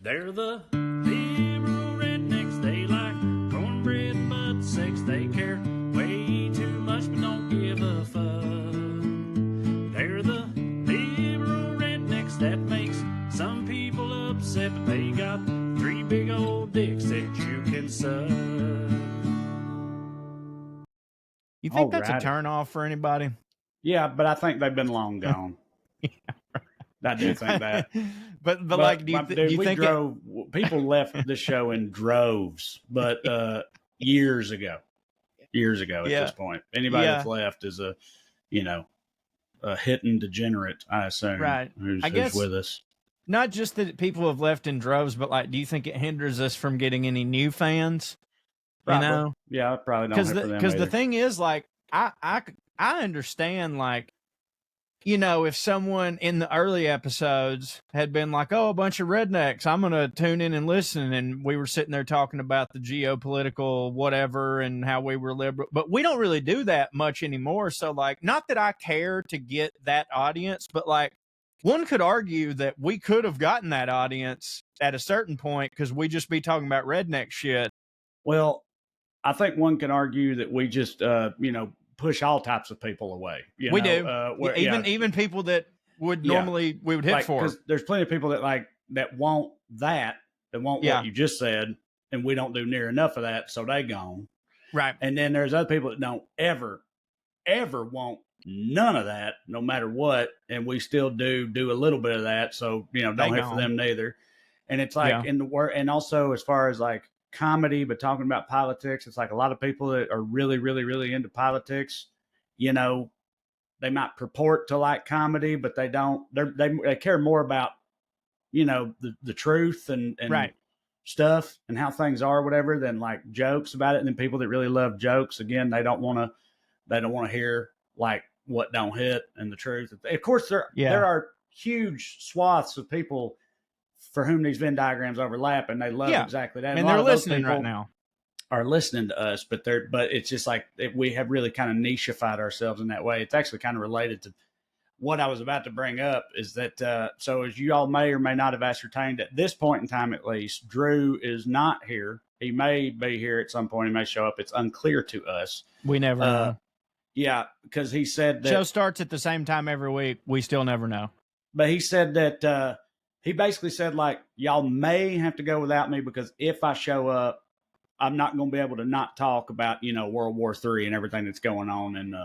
They're the liberal rednecks. They like cornbread and butt sex. They care way too much but don't give a fuck. They're the liberal rednecks that makes some people upset, but they got 3 big old dicks that you can suck. You think that's Alrighty. a turnoff for anybody? Yeah, but I think they've been long gone. I do think that. but like, do you think people left the show in droves, but years ago at this point. Anybody that's left is a hitting degenerate, I assume, right? who's with us. Not just that people have left in droves, but like, do you think it hinders us from getting any new fans? Probably. You know? Yeah, I probably don't. Because the thing is, like, I understand, like, you know, if someone in the early episodes had been like, oh, a bunch of rednecks, I'm going to tune in and listen. And we were sitting there talking about the geopolitical whatever and how we were liberal. But we don't really do that much anymore. So, like, not that I care to get that audience, but, like, one could argue that we could have gotten that audience at a certain point because we just be talking about redneck shit. Well, I think one can argue that we just, push all types of people away. We do. Even people that would normally we would hit for. Because there's plenty of people that want what you just said, and we don't do near enough of that, so they gone. Right. And then there's other people that don't ever want none of that, no matter what, and we still do a little bit of that, so don't hit for them neither. And it's like in the work, and also as far as like comedy, but talking about politics, it's like a lot of people that are really, really, really into politics, they might purport to like comedy, but they don't. They care more about the truth and right. stuff and how things are, whatever, than like jokes about it. And then people that really love jokes, again, they don't want to hear like what don't hit and the truth. Of course, there are huge swaths of people for whom these Venn diagrams overlap, and they love exactly that. And they're listening right now. Are listening to us, but it's just like we have really kind of nicheified ourselves in that way. It's actually kind of related to what I was about to bring up, is that so as you all may or may not have ascertained at this point in time, at least, Drew is not here. He may be here at some point. He may show up. It's unclear to us. We never know. Yeah, because he said that show starts at the same time every week. We still never know. But he said that he basically said, like, y'all may have to go without me because if I show up, I'm not going to be able to not talk about, World War III and everything that's going on in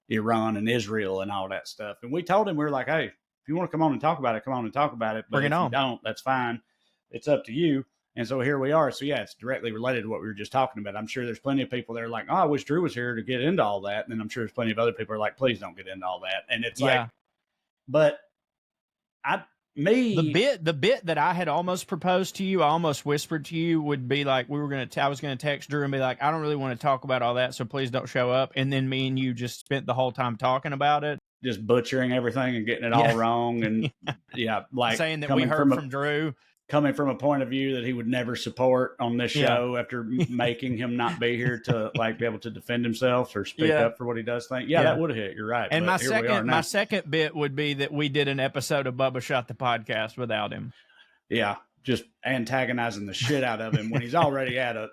Iran and Israel and all that stuff. And we told him, we were like, hey, if you want to come on and talk about it, come on and talk about it. But if you don't, that's fine. It's up to you. And so here we are. So, yeah, it's directly related to what we were just talking about. I'm sure there's plenty of people that are like, oh, I wish Drew was here to get into all that. And then I'm sure there's plenty of other people who are like, please don't get into all that. And it's like, but the bit that I had almost proposed to you, I almost whispered to you, would be like, I was going to text Drew and be like, I don't really want to talk about all that, so please don't show up. And then me and you just spent the whole time talking about it, just butchering everything and getting it all wrong. And like saying that we heard from Drew coming from a point of view that he would never support on this show after making him not be here to like be able to defend himself or speak up for what he does think. That would have hit. You're right. And my second bit would be that we did an episode of Bubba Shot the Podcast without him. Yeah. Just antagonizing the shit out of him when he's already at a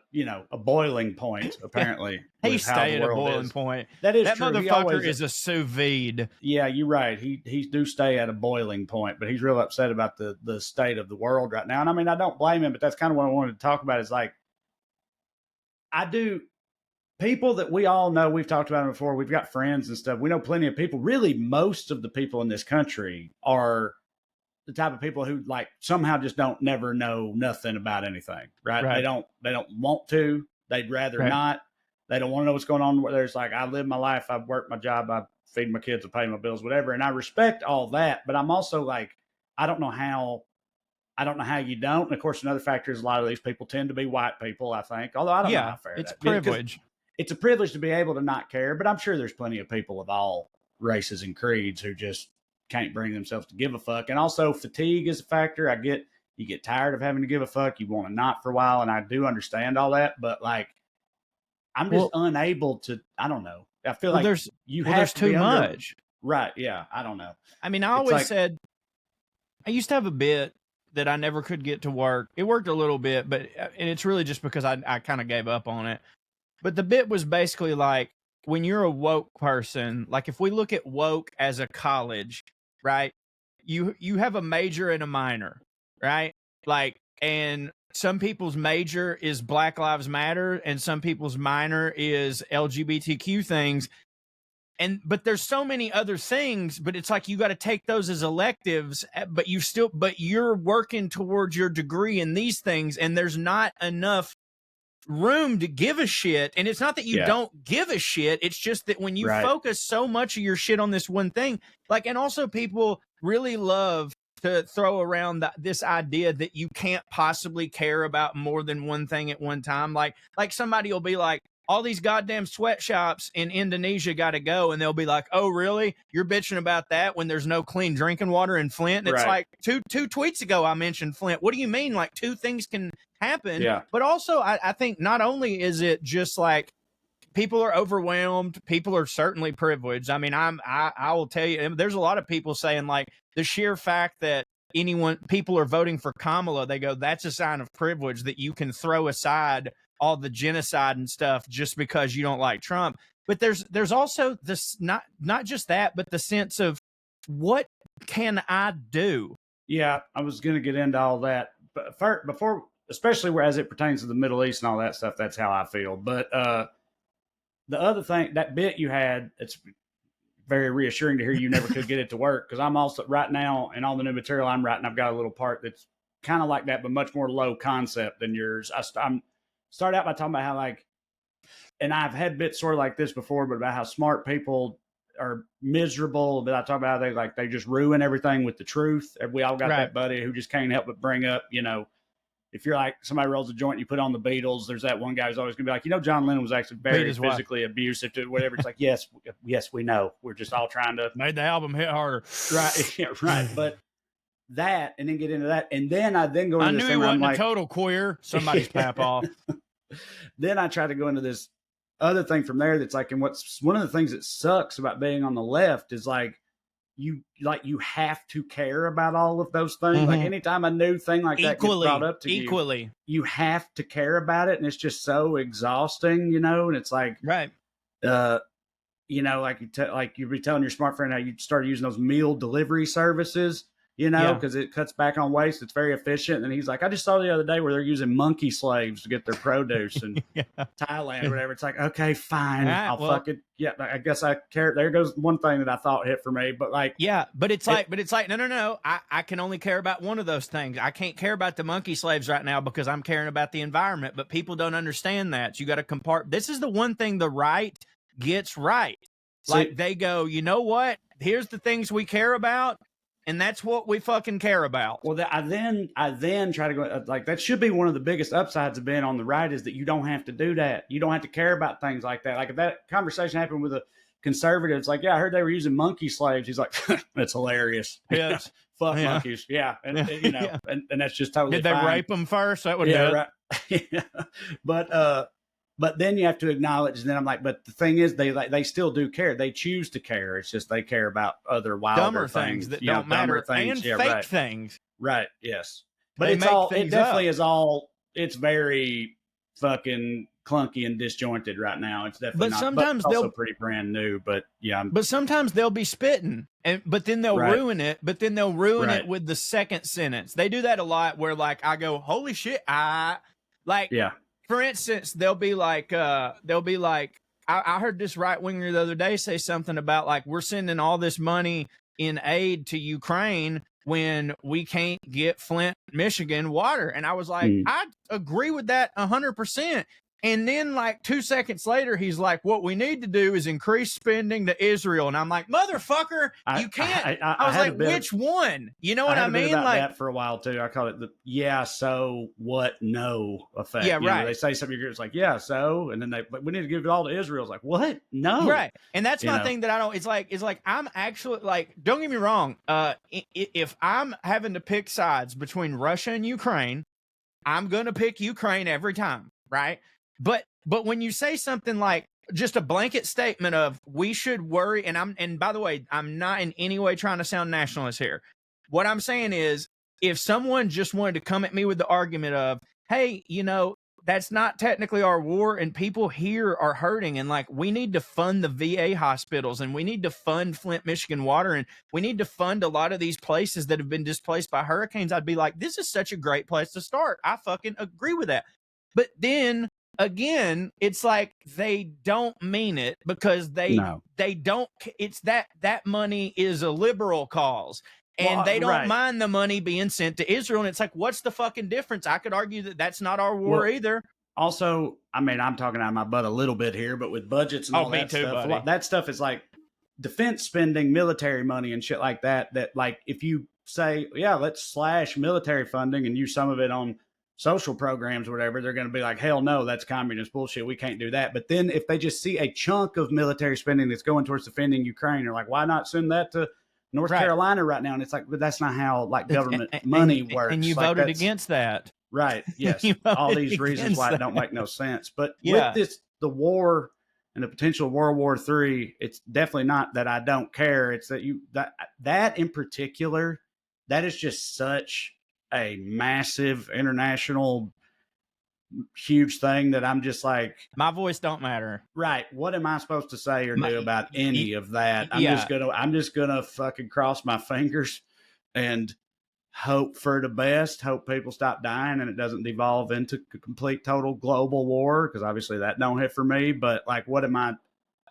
boiling point, apparently. He stayed at a boiling point. That is that true. Motherfucker is a sous vide. Yeah, you're right. He do stay at a boiling point, but he's real upset about the state of the world right now. And I mean, I don't blame him, but that's kind of what I wanted to talk about is like, people that we all know, we've talked about them before. We've got friends and stuff. We know plenty of people. Really, most of the people in this country are the type of people who like somehow just don't never know nothing about anything, right? They don't want to, they'd rather not, they don't want to know what's going on. There's like, I live my life, I work my job, I feed my kids, I pay my bills, whatever. And I respect all that, but I'm also like, I don't know how you don't. And of course, another factor is a lot of these people tend to be white people, I think, although I don't know how fair it's that privilege. It's a privilege to be able to not care, but I'm sure there's plenty of people of all races and creeds who just can't bring themselves to give a fuck. And also fatigue is a factor. I get you get tired of having to give a fuck. You want to not for a while. And I do understand all that, but like, I'm just unable to, I don't know. I feel like there's too much. Right. Yeah. I don't know. I mean, I always said, I used to have a bit that I never could get to work. It worked a little bit, but and it's really just because I kind of gave up on it. But the bit was basically like, when you're a woke person, like if we look at woke as a college, right? You have a major and a minor, right? Like, and some people's major is Black Lives Matter and some people's minor is LGBTQ things. But there's so many other things, but it's like you got to take those as electives, but you're working towards your degree in these things, and there's not enough room to give a shit. And it's not that you don't give a shit, it's just that when you focus so much of your shit on this one thing, like, and also people really love to throw around this idea that you can't possibly care about more than one thing at one time. Like somebody will be like, all these goddamn sweatshops in Indonesia got to go. And they'll be like, oh, really? You're bitching about that when there's no clean drinking water in Flint? And it's like two tweets ago, I mentioned Flint. What do you mean? Like, two things can happen. Yeah. But also, I think not only is it just like people are overwhelmed, people are certainly privileged. I mean, I will tell you, there's a lot of people saying like the sheer fact that people are voting for Kamala, they go, that's a sign of privilege that you can throw aside all the genocide and stuff just because you don't like Trump. But there's also this, not just that, but the sense of, what can I do? Yeah, I was going to get into all that. But before, especially as it pertains to the Middle East and all that stuff, that's how I feel. But the other thing, that bit you had, it's very reassuring to hear you never could get it to work, because I'm also, right now, in all the new material I'm writing, I've got a little part that's kind of like that, but much more low concept than yours. I'm start out by talking about how, like, and I've had bits sort of like this before, but about how smart people are miserable. But I talk about how they just ruin everything with the truth. We all got that buddy who just can't help but bring up, if you're like, somebody rolls a joint, you put on the Beatles, there's that one guy who's always gonna be like, John Lennon was actually very physically abusive to whatever. It's like, yes, we know. We're just all trying to made the album hit harder. Right. Yeah, right. But that, and then get into that. And then I go into I knew he wasn't a total queer. Somebody's pap off. Then I try to go into this other thing from there that's like, and what's one of the things that sucks about being on the left is like you have to care about all of those things. Mm-hmm. Like anytime a new thing like that gets brought up to you, you have to care about it, and it's just so exhausting, and it's like like you'd be telling your smart friend how you started using those meal delivery services, because it cuts back on waste. It's very efficient. And he's like, I just saw the other day where they're using monkey slaves to get their produce in Thailand or whatever. It's like, okay, fine. Right, I'll fuck it. Yeah, I guess I care. There goes one thing that I thought hit for me. But like, but it's like, no. I can only care about one of those things. I can't care about the monkey slaves right now because I'm caring about the environment. But people don't understand that. You got to compart. This is the one thing the right gets right. Like they go, you know what? Here's the things we care about. And that's what we fucking care about. Well, I then try to go, like, that should be one of the biggest upsides of being on the right, is that you don't have to do that. You don't have to care about things like that. Like, if that conversation happened with a conservative, it's like, yeah, I heard they were using monkey slaves. He's like, that's hilarious. Yes. Fuck monkeys. Yeah. And, and that's just totally fine. Did they rape them first? That would do it. Right. But then you have to acknowledge, and then I'm like, but the thing is, they still do care. They choose to care. It's just they care about other wilder things that don't matter, and fake things. Right. Yes. But it definitely is all. It's very fucking clunky and disjointed right now. It's definitely not. Sometimes but also pretty brand new. But yeah. But sometimes they'll be spitting, but then they'll ruin it. But then they'll ruin it with the second sentence. They do that a lot. Where like I go, holy shit, For instance, they'll be like, I heard this right winger the other day say something about like, we're sending all this money in aid to Ukraine when we can't get Flint, Michigan water. And I was like, I agree with that 100%. And then like 2 seconds later, he's like, what we need to do is increase spending to Israel. And I'm like, motherfucker, you can't. I was like, which one? You know what I mean? Like that for a while too. I call it the so what no effect. Yeah, right. They say something, it's like, yeah, so, and then we need to give it all to Israel. It's like, what? No. Right. And that's my thing that I don't, it's like, I'm actually like, don't get me wrong. If I'm having to pick sides between Russia and Ukraine, I'm going to pick Ukraine every time. Right. But when you say something like just a blanket statement of we should worry, and by the way, I'm not in any way trying to sound nationalist here. What I'm saying is if someone just wanted to come at me with the argument of, hey, that's not technically our war and people here are hurting, and like we need to fund the VA hospitals and we need to fund Flint, Michigan water, and we need to fund a lot of these places that have been displaced by hurricanes, I'd be like, this is such a great place to start. I fucking agree with that. But then again, it's like they don't mean it because they don't. It's that money is a liberal cause. And they don't mind the money being sent to Israel. And it's like, what's the fucking difference? I could argue that that's not our war either. Also, I mean, I'm talking out of my butt a little bit here, but with budgets and all that stuff, that stuff is like defense spending, military money and shit like that. That like, if you say, yeah, let's slash military funding and use some of it on social programs or whatever, they're going to be like, hell no, that's communist bullshit. We can't do that. But then if they just see a chunk of military spending that's going towards defending Ukraine, they're like, why not send that to North Carolina right now? And it's like, but that's not how like government money works. And you like, voted against that. Right. Yes. All these reasons why it don't make no sense. But with this, the war and the potential World War III, it's definitely not that I don't care. It's that that in particular, that is just such a massive international huge thing that I'm just like, my voice don't matter. Right. What am I supposed to say or do about any of that? I'm just gonna fucking cross my fingers and hope for the best, hope people stop dying and it doesn't devolve into a complete total global war, because obviously that don't hit for me. But like, what am I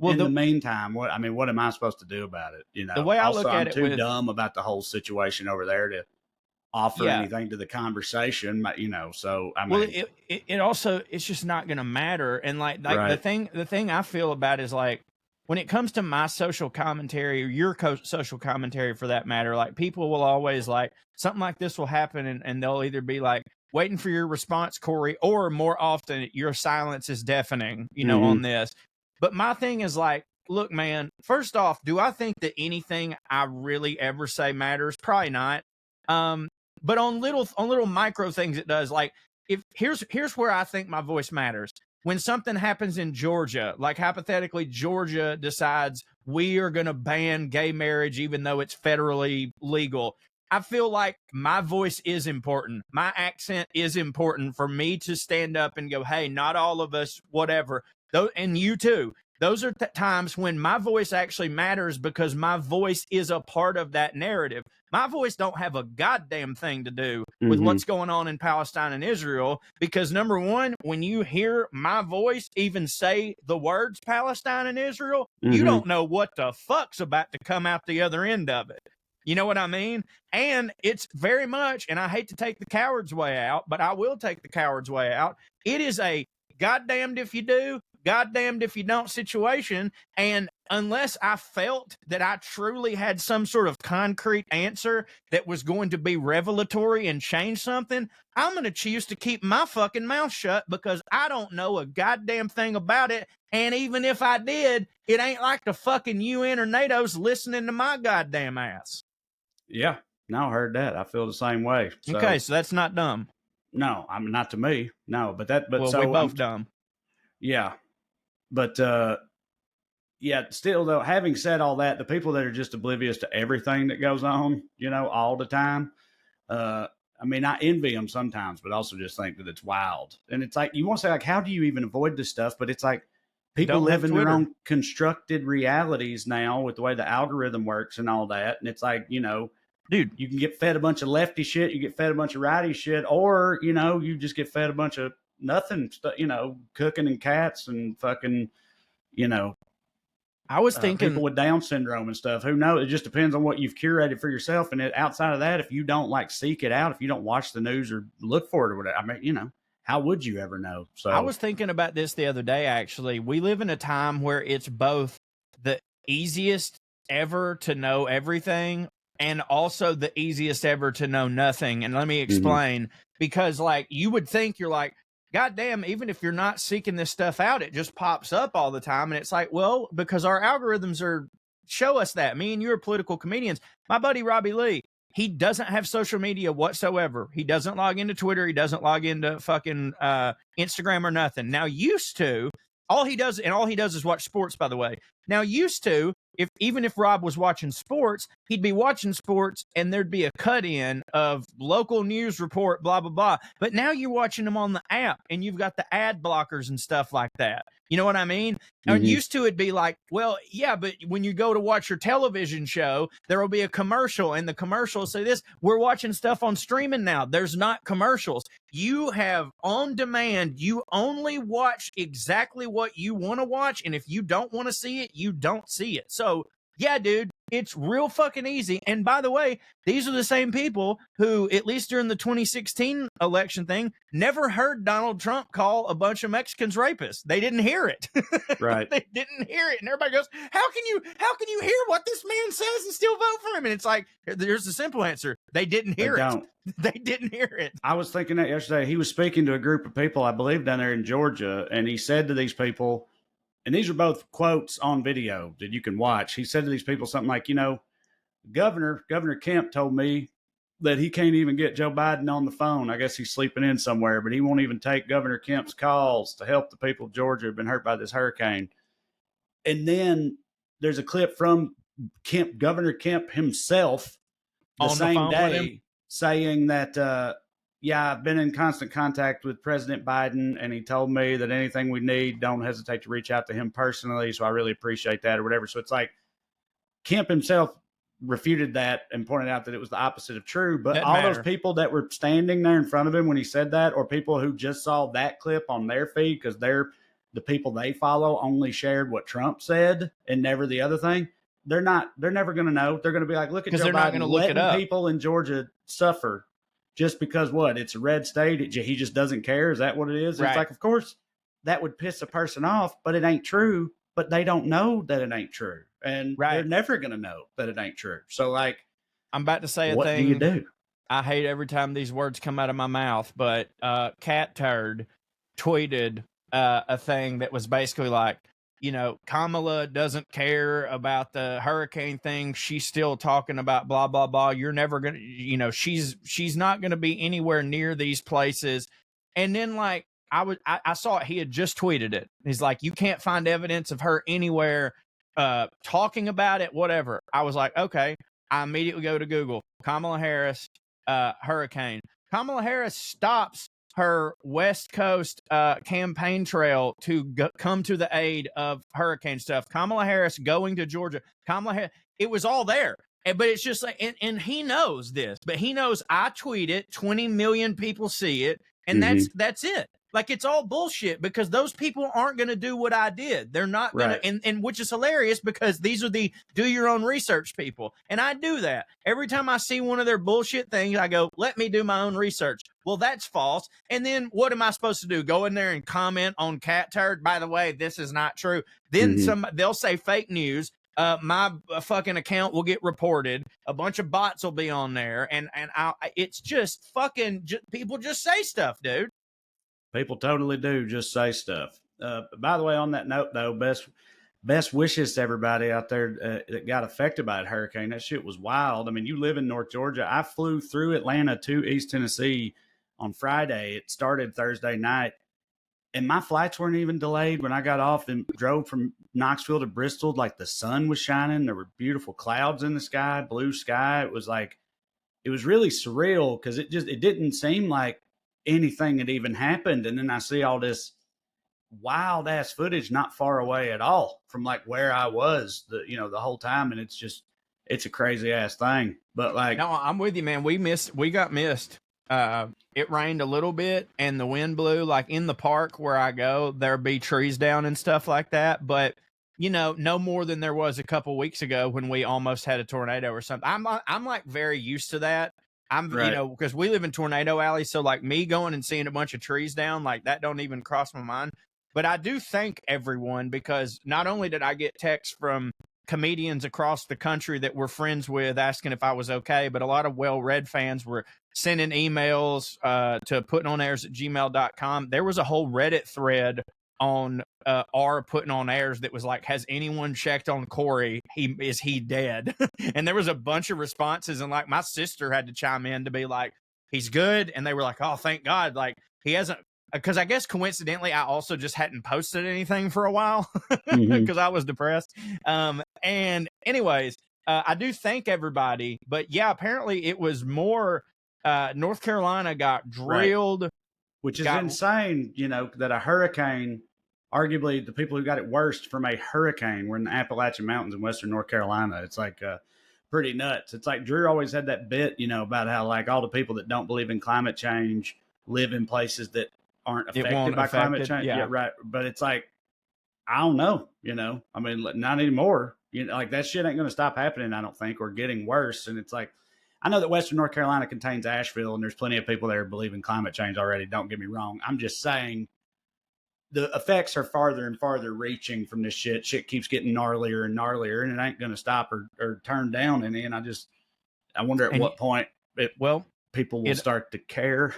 in the meantime, what am I supposed to do about it? The way I look at it, I'm too dumb about the whole situation over there to offer anything to the conversation, so I mean, it also, it's just not going to matter. And like the thing I feel about is like, when it comes to my social commentary or your social commentary for that matter, like people will always like something like this will happen and they'll either be like waiting for your response, Corey, or more often your silence is deafening, on this. But my thing is like, look, man, first off, do I think that anything I really ever say matters? Probably not. But on little micro things it does. Like, if here's where I think my voice matters. When something happens in Georgia, like hypothetically Georgia decides we are going to ban gay marriage even though it's federally legal, I feel like my voice is important. My accent is important for me to stand up and go, hey, not all of us, whatever. And you too. Those are times when my voice actually matters because my voice is a part of that narrative. My voice don't have a goddamn thing to do with what's going on in Palestine and Israel, because number one, when you hear my voice even say the words Palestine and Israel, you don't know what the fuck's about to come out the other end of it. You know what I mean? And it's very much, and I hate to take the coward's way out, but I will take the coward's way out. It is a goddamned if you do, goddamned if you don't situation. And unless I felt that I truly had some sort of concrete answer that was going to be revelatory and change something, I'm going to choose to keep my fucking mouth shut because I don't know a goddamn thing about it. And even if I did, it ain't like the fucking UN or NATO's listening to my goddamn ass. Yeah. No, I heard that. I feel the same way. So, okay. So that's not dumb. No, I'm not to me. No, but well, so we both dumb. Yeah. But, still though, having said all that, the people that are just oblivious to everything that goes on, all the time, I mean, I envy them sometimes, but also just think that it's wild. And it's like, you want to say like, how do you even avoid this stuff? But it's like people live in their own constructed realities now with the way the algorithm works and all that. And it's like, dude, you can get fed a bunch of lefty shit, you get fed a bunch of righty shit, or, you just get fed a bunch of nothing, cooking and cats and fucking, I was thinking people with Down syndrome and stuff. Who knows? It just depends on what you've curated for yourself. And outside of that, if you don't like seek it out, if you don't watch the news or look for it or whatever, I mean, how would you ever know? So I was thinking about this the other day. Actually, we live in a time where it's both the easiest ever to know everything and also the easiest ever to know nothing. And let me explain, because like you would think you're like, God damn, even if you're not seeking this stuff out, it just pops up all the time. And it's like, well, because our algorithms show us that. Me and you are political comedians. My buddy Robbie Lee, he doesn't have social media whatsoever. He doesn't log into Twitter. He doesn't log into fucking Instagram or nothing. Now, used to, all he does is watch sports, by the way. Now, used to, even if Rob was watching sports, he'd be watching sports and there'd be a cut in of local news report, blah, blah, blah. But now you're watching them on the app and you've got the ad blockers and stuff like that. You know what I mean? And used to it'd be like, well, yeah, but when you go to watch your television show, there will be a commercial and the commercial will say this. We're watching stuff on streaming now. There's not commercials. You have on demand. You only watch exactly what you want to watch. And if you don't want to see it, you don't see it. So yeah, dude, it's real fucking easy. And by the way, these are the same people who, at least during the 2016 election thing, never heard Donald Trump call a bunch of Mexicans rapists. They didn't hear it. Right. They didn't hear it. And everybody goes, how can you hear what this man says and still vote for him? And it's like, there's the simple answer. They didn't hear it. They didn't hear it. I was thinking that yesterday. He was speaking to a group of people, I believe, down there in Georgia. And he said to these people, and these are both quotes on video that you can watch. He said to these people something like, Governor Kemp told me that he can't even get Joe Biden on the phone. I guess he's sleeping in somewhere, but he won't even take Governor Kemp's calls to help the people of Georgia who've been hurt by this hurricane. And then there's a clip from Governor Kemp himself the same day saying that, I've been in constant contact with President Biden, and he told me that anything we need, don't hesitate to reach out to him personally. So I really appreciate that or whatever. So it's like Kemp himself refuted that and pointed out that it was the opposite of true. But those people that were standing there in front of him when he said that, or people who just saw that clip on their feed because they're the people they follow only shared what Trump said and never the other thing, they're never going to know. They're going to be like, look at Joe Biden letting people in Georgia suffer. Just because it's a red state, he just doesn't care. Is that what it is? Right. It's like, of course, that would piss a person off, but it ain't true. But they don't know that it ain't true. And they're never going to know that it ain't true. So, like, I'm about to say a thing. What do you do? I hate every time these words come out of my mouth, but Cat Turd tweeted a thing that was basically like, Kamala doesn't care about the hurricane thing. She's still talking about blah, blah, blah. You're never going to, she's not going to be anywhere near these places. And then like, I saw it. He had just tweeted it. He's like, you can't find evidence of her anywhere talking about it, whatever. I was like, okay. I immediately go to Google, Kamala Harris, hurricane. Kamala Harris stops her West Coast campaign trail to come to the aid of hurricane stuff. Kamala Harris going to Georgia. Kamala Harris, it was all there. But it's just like, and he knows this, but he knows I tweet it, 20 million people see it, and that's it. Like, it's all bullshit because those people aren't going to do what I did. They're not going to, and which is hilarious because these are the do your own research people. And I do that. Every time I see one of their bullshit things, I go, let me do my own research. Well, that's false. And then what am I supposed to do? Go in there and comment on Cat Turd? By the way, this is not true. Then they'll say fake news. My fucking account will get reported. A bunch of bots will be on there. And it's just fucking, people just say stuff, dude. People totally do just say stuff. By the way, on that note, though, best wishes to everybody out there that got affected by that hurricane. That shit was wild. I mean, you live in North Georgia. I flew through Atlanta to East Tennessee on Friday. It started Thursday night, and my flights weren't even delayed. When I got off and drove from Knoxville to Bristol, like the sun was shining. There were beautiful clouds in the sky, blue sky. It was really surreal because it didn't seem like anything had even happened. And then I see all this wild ass footage not far away at all from like where I was the whole time. And it's a crazy ass thing. But like, no, I'm with you, man. We got missed. It rained a little bit and the wind blew. Like in the park where I go, there'll be trees down and stuff like that. But no more than there was a couple weeks ago when we almost had a tornado or something. I'm like very used to that. Because we live in Tornado Alley. So like me going and seeing a bunch of trees down, like that don't even cross my mind. But I do thank everyone because not only did I get texts from comedians across the country that we're friends with asking if I was okay, but a lot of WellRED fans were sending emails to puttingonairs@gmail.com. There was a whole Reddit thread on our putting on airs that was like, has anyone checked on Corey? Is he dead? And there was a bunch of responses, and like my sister had to chime in to be like, he's good. And they were like, oh, thank God. Like he hasn't, because I guess coincidentally, I also just hadn't posted anything for a while because I was depressed. And anyways, I do thank everybody, but yeah, apparently it was more. North Carolina got drilled, which is insane. You know that a hurricane. Arguably, the people who got it worst from a hurricane were in the Appalachian Mountains in Western North Carolina. It's like pretty nuts. It's like Drew always had that bit, you know, about how like all the people that don't believe in climate change live in places that aren't affected by climate change. Yeah, right. But it's like, I don't know, you know, I mean, not anymore. You know, like that shit ain't going to stop happening, I don't think, or getting worse. And it's like, I know that Western North Carolina contains Asheville, and there's plenty of people there who believe in climate change already. Don't get me wrong. I'm just saying the effects are farther and farther reaching from this shit. Shit keeps getting gnarlier and gnarlier, and it ain't going to stop or turn down any. And I wonder at what point people will start to care.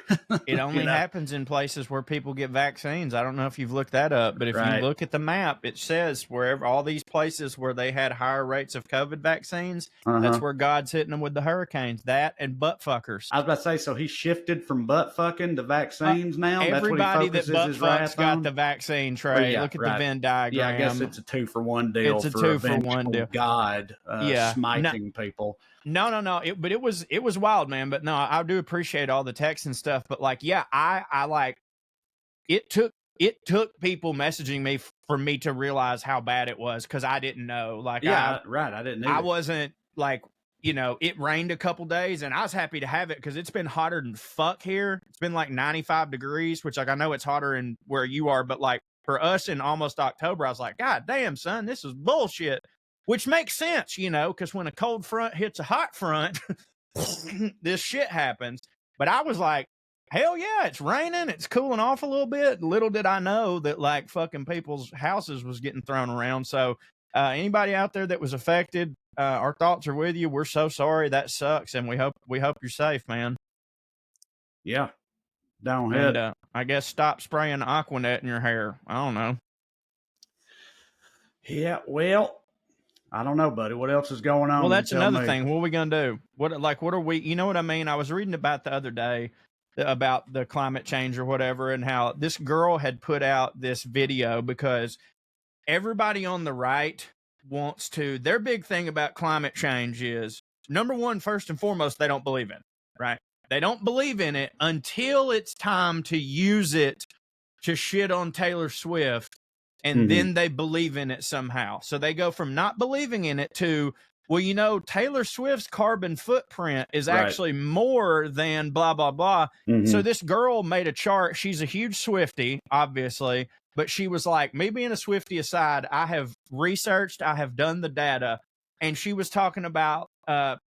It only happens in places where people get vaccines. I don't know if you've looked that up, but if you look at the map, it says wherever all these places where they had higher rates of COVID vaccines, that's where God's hitting them with the hurricanes. That and butt fuckers. I was about to say, so he shifted from butt fucking to vaccines now? Everybody that butt fucks got the vaccine, Trae. Look at the Venn diagram. Yeah, I guess it's a 2-for-1 deal. It's a 2-for-1 deal. God smiting people. No. But it was wild, man. But no, I do appreciate all the texts and stuff. But like, yeah, I like it took people messaging me for me to realize how bad it was, because I didn't know. Like, I didn't either. I wasn't like, you know, it rained a couple days, and I was happy to have it because it's been hotter than fuck here. It's been like 95 degrees, which like I know it's hotter in where you are, but like for us in almost October, I was like, God damn, son, this is bullshit. Which makes sense, you know, because when a cold front hits a hot front, this shit happens. But I was like, hell yeah, it's raining. It's cooling off a little bit. Little did I know that like fucking people's houses was getting thrown around. So anybody out there that was affected, our thoughts are with you. We're so sorry. That sucks. And we hope you're safe, man. Yeah. Downhead. And I guess stop spraying Aquanet in your hair. I don't know. Yeah, well, I don't know, buddy. What else is going on? Well, that's another thing. What are we going to do? What are we, you know what I mean? I was reading about the other day about the climate change or whatever, and how this girl had put out this video because everybody on the right wants to, their big thing about climate change is, number one, first and foremost, they don't believe in it, right? They don't believe in it until it's time to use it to shit on Taylor Swift. And then they believe in it somehow. So they go from not believing in it to, well, you know, Taylor Swift's carbon footprint is actually more than blah, blah, blah. So this girl made a chart. She's a huge Swiftie, obviously. But she was like, me being a Swiftie aside, I have researched, I have done the data. And she was talking about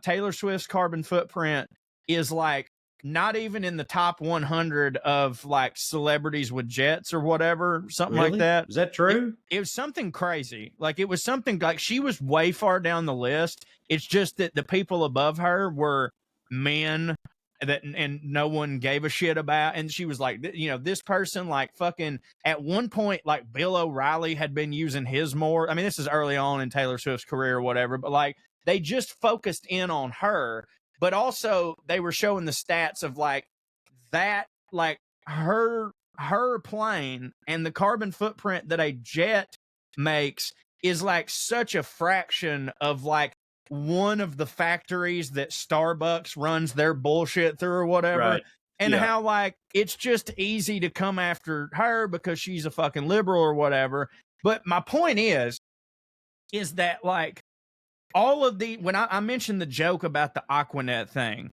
Taylor Swift's carbon footprint is like, not even in the top 100 of like celebrities with jets or whatever, something like that. Is that true? It was something crazy. Like it was something like she was way far down the list. It's just that the people above her were men that, and no one gave a shit about. And she was like, you know, this person like fucking at one point, like Bill O'Reilly had been using his more. I mean, this is early on in Taylor Swift's career or whatever, but like they just focused in on her. But also they were showing the stats of like that, like her plane and the carbon footprint that a jet makes is like such a fraction of like one of the factories that Starbucks runs their bullshit through or whatever. Right. And how like it's just easy to come after her because she's a fucking liberal or whatever. But my point is that like, all of the, when I mentioned the joke about the Aquanet thing,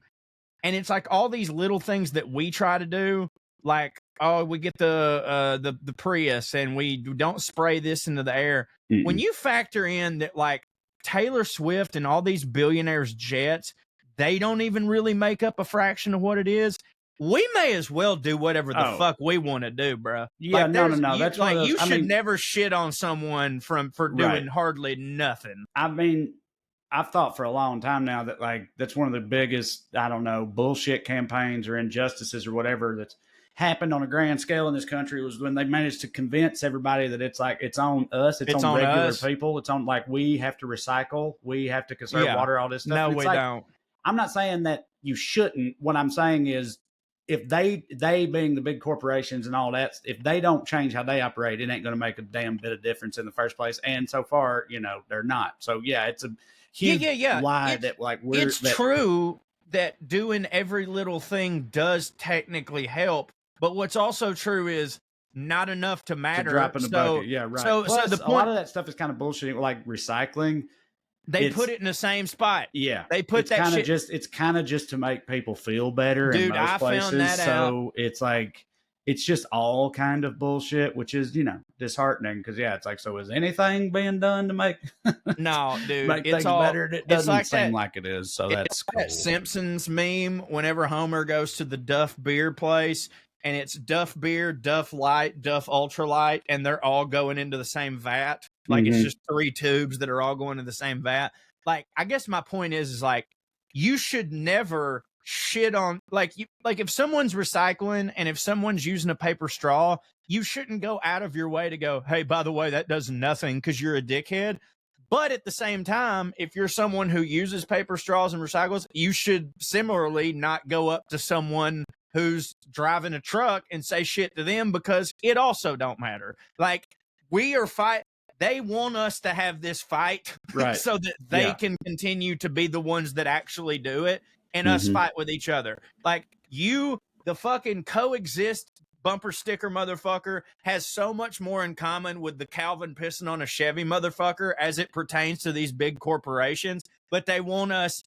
and it's like all these little things that we try to do, like, oh, we get the Prius and we don't spray this into the air. When you factor in that, like Taylor Swift and all these billionaires' jets, they don't even really make up a fraction of what it is. We may as well do whatever the fuck we want to do, bro. Yeah, like, no. That's like you should never shit on someone for doing hardly nothing. I mean, I've thought for a long time now that like that's one of the biggest, I don't know, bullshit campaigns or injustices or whatever that's happened on a grand scale in this country was when they managed to convince everybody that it's like it's on us, it's on regular people, it's on like we have to recycle, we have to conserve water, all this stuff. No, we don't. I'm not saying that you shouldn't. What I'm saying is if they being the big corporations and all that, if they don't change how they operate, it ain't going to make a damn bit of difference in the first place. And so far, they're not. So yeah, it's a huge lie that like it's true that doing every little thing does technically help, but what's also true is not enough to matter. To drop in the bucket. Yeah, right. So the point, a lot of that stuff is kind of bullshit, like recycling. They put it in the same spot. Yeah, they put it's kind of just it's kind of just to make people feel better. Dude, in most places. Found that so it's like it's just all kind of bullshit, which is disheartening because it's like, so is anything being done to make no, dude, make it's things all better? It doesn't like seem like it is. So that's cool. That Simpsons meme whenever Homer goes to the Duff beer place. And it's Duff beer, Duff light, Duff ultralight, and they're all going into the same vat. Like it's just 3 tubes that are all going to the same vat. Like, I guess my point is like, you should never shit on like if someone's recycling and if someone's using a paper straw, you shouldn't go out of your way to go, hey, by the way, that does nothing because you're a dickhead. But at the same time, if you're someone who uses paper straws and recycles, you should similarly not go up to someone who's driving a truck and say shit to them because it also don't matter. Like we are they want us to have this fight right. so that they can continue to be the ones that actually do it and us fight with each other. Like the fucking coexist bumper sticker motherfucker has so much more in common with the Calvin pissing on a Chevy motherfucker as it pertains to these big corporations, but they want us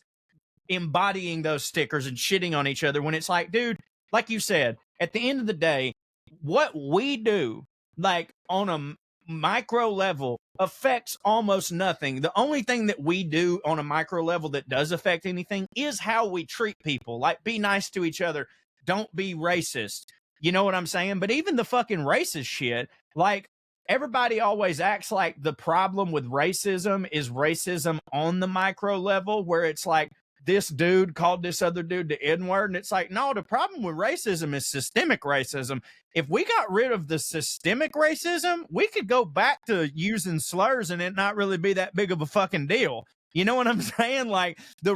embodying those stickers and shitting on each other when it's like, dude, like you said, at the end of the day, what we do, like on a micro level, affects almost nothing. The only thing that we do on a micro level that does affect anything is how we treat people. Like, be nice to each other. Don't be racist. You know what I'm saying? But even the fucking racist shit, like, everybody always acts like the problem with racism is racism on the micro level, where it's like, this dude called this other dude the N-word. And it's like, no, the problem with racism is systemic racism. If we got rid of the systemic racism, we could go back to using slurs and it not really be that big of a fucking deal. You know what I'm saying? Like the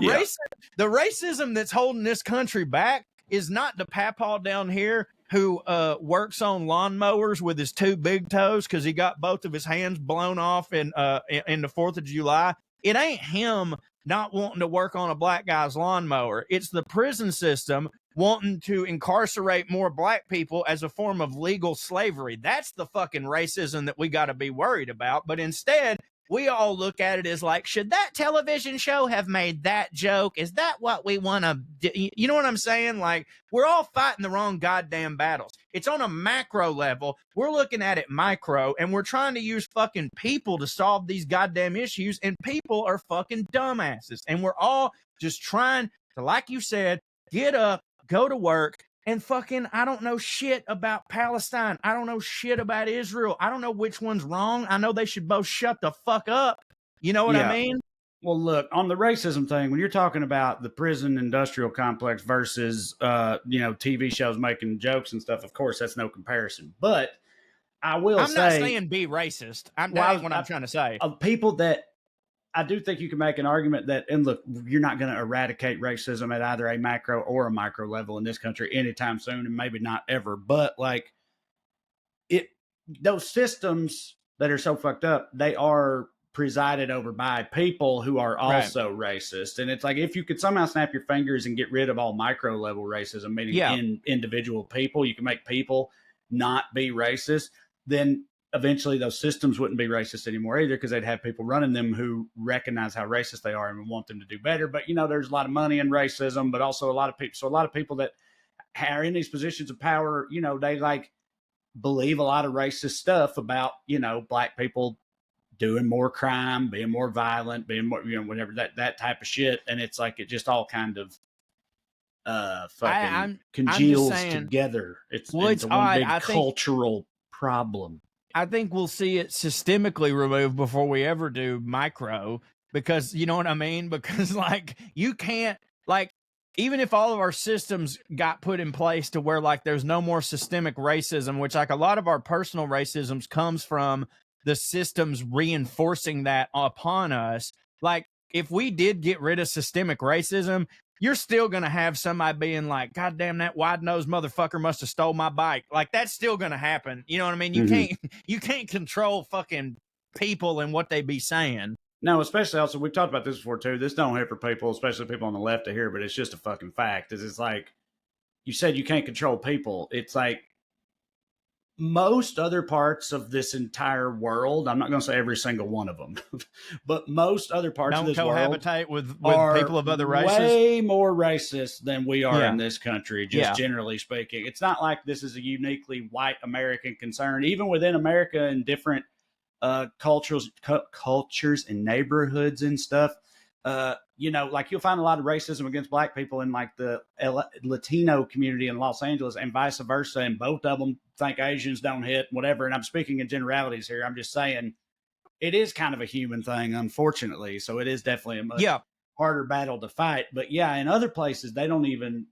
racism that's holding this country back is not the papaw down here who works on lawnmowers with his 2 big toes because he got both of his hands blown off in the 4th of July. It ain't him not wanting to work on a black guy's lawnmower. It's the prison system wanting to incarcerate more black people as a form of legal slavery. That's the fucking racism that we got to be worried about. But instead, we all look at it as like, should that television show have made that joke? Is that what we want to do? You know what I'm saying? Like, we're all fighting the wrong goddamn battles. It's on a macro level. We're looking at it micro, and we're trying to use fucking people to solve these goddamn issues, and people are fucking dumbasses. And we're all just trying to, like you said, get up, go to work, and fucking, I don't know shit about Palestine. I don't know shit about Israel. I don't know which one's wrong. I know they should both shut the fuck up. You know what I mean? Well, look, on the racism thing, when you're talking about the prison industrial complex versus, TV shows making jokes and stuff, of course, that's no comparison. But I'm not saying be racist. That's what I'm trying to say. Of people that I do think you can make an argument that, and look, you're not going to eradicate racism at either a macro or a micro level in this country anytime soon, and maybe not ever. But like those systems that are so fucked up, they are presided over by people who are also racist. And it's like, if you could somehow snap your fingers and get rid of all micro level racism, meaning in individual people, you can make people not be racist, then eventually those systems wouldn't be racist anymore either, because they'd have people running them who recognize how racist they are and want them to do better. But, there's a lot of money in racism, but also a lot of people. So a lot of people that are in these positions of power, they like believe a lot of racist stuff about, black people doing more crime, being more violent, being more, whatever, that type of shit. And it's like, it just all kind of fucking congeals together. It's one big cultural problem. I think we'll see it systemically removed before we ever do micro, because you know what I mean? Because like, you can't, like, even if all of our systems got put in place to where like there's no more systemic racism, which like a lot of our personal racisms comes from the systems reinforcing that upon us. Like, if we did get rid of systemic racism, you're still going to have somebody being like, God damn, that wide-nosed motherfucker must have stole my bike. Like, that's still going to happen. You know what I mean? You can't control fucking people and what they be saying. No, especially also, we've talked about this before too. This don't hit for people, especially people on the left to hear, but it's just a fucking fact. It's like, you said you can't control people. It's like most other parts of this entire world, I'm not going to say every single one of them, but most other parts of this world cohabitate with people of other races. Way more racist than we are in this country, just generally speaking. It's not like this is a uniquely white American concern. Even within America and different cultures and neighborhoods and stuff, you know, like you'll find a lot of racism against black people in like the Latino community in Los Angeles and vice versa. And both of them think Asians don't hit, whatever. And I'm speaking in generalities here. I'm just saying it is kind of a human thing, unfortunately. So it is definitely a much harder battle to fight. But yeah, in other places, they don't even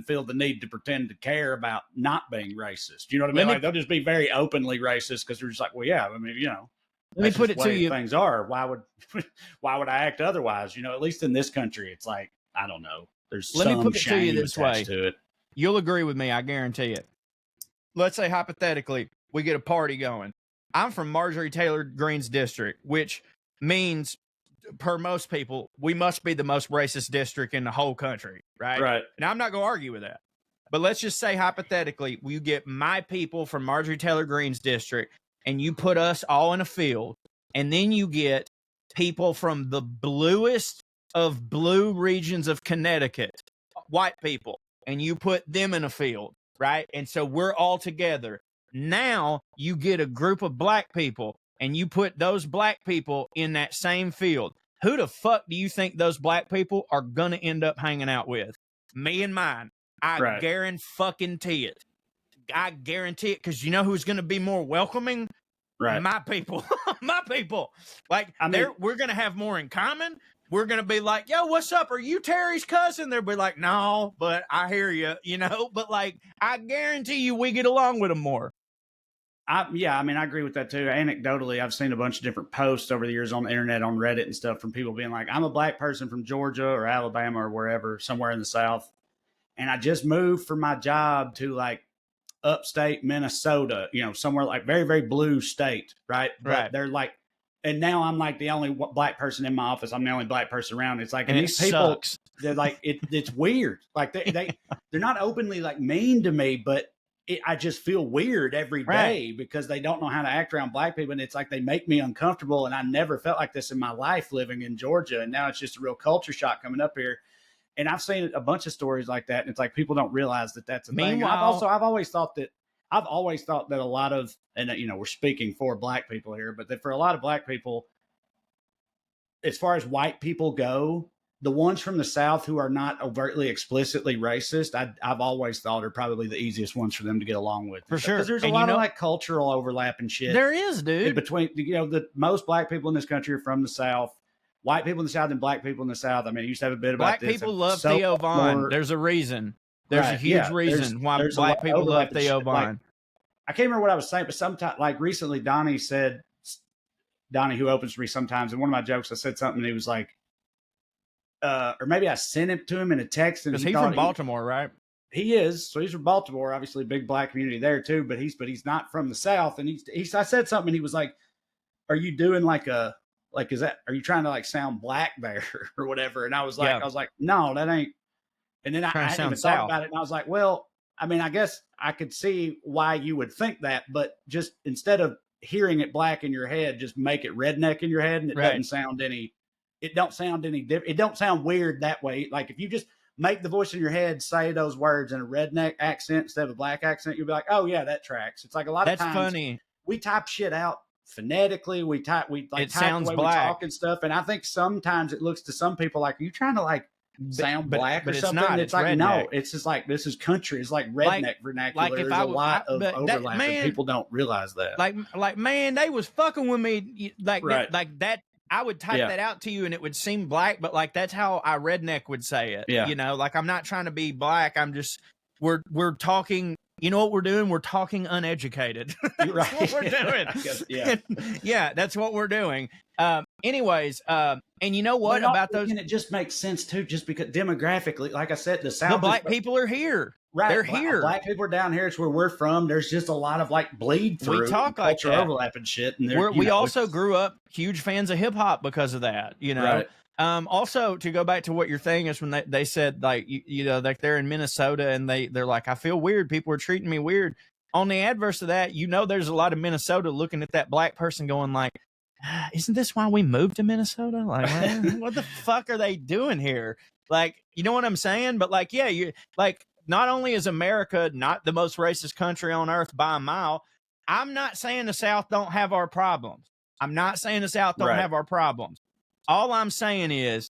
feel the need to pretend to care about not being racist. You know what I mean? Like they'll just be very openly racist because they're just like, well, yeah, I mean, you know, let me put it to you. Things are. Why would I act otherwise? You know, at least in this country, it's like, I don't know. Let me put it to you this way. You'll agree with me, I guarantee it. Let's say hypothetically, we get a party going. I'm from Marjorie Taylor Greene's district, which means, per most people, we must be the most racist district in the whole country, right? Right. And I'm not going to argue with that. But let's just say hypothetically, you get my people from Marjorie Taylor Greene's district, and you put us all in a field, and then you get people from the bluest of blue regions of Connecticut, white people, and you put them in a field, right? And so we're all together. Now you get a group of black people, and you put those black people in that same field. Who the fuck do you think those black people are going to end up hanging out with? Me and mine. I guarantee it. I guarantee it, because you know who's going to be more welcoming? Right. My people. My people. Like, we're going to have more in common. We're going to be like, yo, what's up? Are you Terry's cousin? They'll be like, no, but I hear you, you know? But, like, I guarantee you we get along with them more. I agree with that too. Anecdotally, I've seen a bunch of different posts over the years on the internet, on Reddit and stuff, from people being like, I'm a black person from Georgia or Alabama or wherever, somewhere in the South. And I just moved for my job to like upstate Minnesota, you know, somewhere like very, very blue state, right? But they're like, and now I'm like the only black person in my office. I'm the only black person around. It's like, and these people, they're like, it's weird. Like they're not openly like mean to me, but I just feel weird every day because they don't know how to act around black people. And it's like, they make me uncomfortable. And I never felt like this in my life living in Georgia. And now it's just a real culture shock coming up here. And I've seen a bunch of stories like that. And it's like, people don't realize that that's a thing. And I've always thought that a lot of, and you know, we're speaking for black people here, but that for a lot of black people, as far as white people go, the ones from the South who are not overtly, explicitly racist, I've always thought are probably the easiest ones for them to get along with. For sure. Because there's a lot of like cultural overlap and shit. There is, dude. Between, you know, the most black people in this country are from the South. White people in the South and black people in the South. I mean, I used to have a bit about this. Black people love Theo Von. There's a reason. There's a huge reason why black people love Theo Von. Like, I can't remember what I was saying, but sometimes, like recently, Donnie, who opens for me sometimes, in one of my jokes, I said something, and he was like, or maybe I sent it to him in a text. Because he's from Baltimore, right? He is. So he's from Baltimore, obviously a big black community there too, but he's not from the South. And I said something, and he was like, are you doing are you trying to like sound black there or whatever? And I was like, no, that ain't. And then I hadn't even thought about it. And I was like, well, I mean, I guess I could see why you would think that, but just instead of hearing it black in your head, just make it redneck in your head. And it don't sound any different. It don't sound weird that way. Like if you just make the voice in your head say those words in a redneck accent instead of a black accent, you'll be like, oh yeah, that tracks. It's like a lot of times funny. We type shit out phonetically. We type the way we talk and stuff. And I think sometimes it looks to some people like, are you trying to like sound black or something? It's not. It's like, redneck. No, it's just like, this is country. It's like redneck vernacular. There's a lot of overlap and people don't realize that. Like, man, they was fucking with me. Like that. I would type that out to you and it would seem black, but like, that's how I redneck would say it. Yeah. You know, like I'm not trying to be black. I'm just, we're talking you know what we're doing? We're talking uneducated. That's Right. what we're doing. Yeah. Yeah, that's what we're doing. Anyways, and you know what But about also, those? and it just makes sense too, just because demographically, like I said, the South, The black people are here. right? They're here. Black people are down here. It's where we're from. There's just a lot of like bleed through, talk like culture that. overlap and shit. And We also grew up huge fans of hip hop because of that. You know. Right. Also, to go back to what your thing is, when they said like you know, like they're in Minnesota and they're like, I feel weird. People are treating me weird. On the adverse of that, you know, there's a lot of Minnesota looking at that black person going like, isn't this why we moved to Minnesota? Like, what the fuck are they doing here? Like, you know what I'm saying? But like, yeah, you like, not only is America not the most racist country on earth by a mile, I'm not saying the South don't have our problems. I'm not saying the South don't have our problems. All I'm saying is,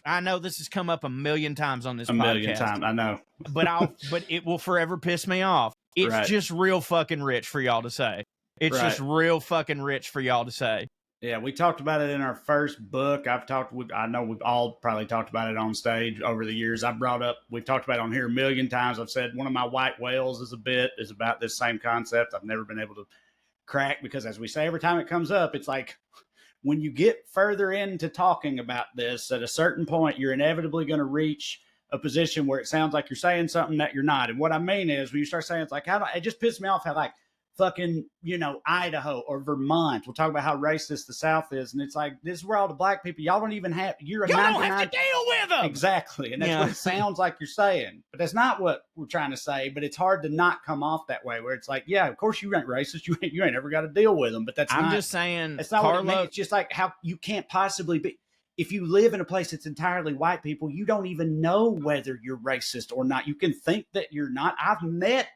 I know this has come up a million times on this podcast. A million times, I know. but it will forever piss me off. It's just real fucking rich for y'all to say. It's just real fucking rich for y'all to say. Yeah, we talked about it in our first book. I know we've all probably talked about it on stage over the years. We've talked about it on here a million times. I've said one of my white whales is about this same concept. I've never been able to crack because, as we say, every time it comes up, it's like, when you get further into talking about this, at a certain point, you're inevitably going to reach a position where it sounds like you're saying something that you're not. And what I mean is, when you start saying, it's like, it just pisses me off how like fucking, you know, Idaho or Vermont, we'll talk about how racist the South is. And it's like, this is where all the black people, y'all don't even have, y'all don't have to deal with them. Exactly. And that's what it sounds like you're saying. But that's not what we're trying to say. But it's hard to not come off that way, where it's like, yeah, of course you ain't racist. You ain't ever got to deal with them. But I'm just saying, it's not what it means. It's just like how you can't possibly be. If you live in a place that's entirely white people, you don't even know whether you're racist or not. You can think that you're not. I've met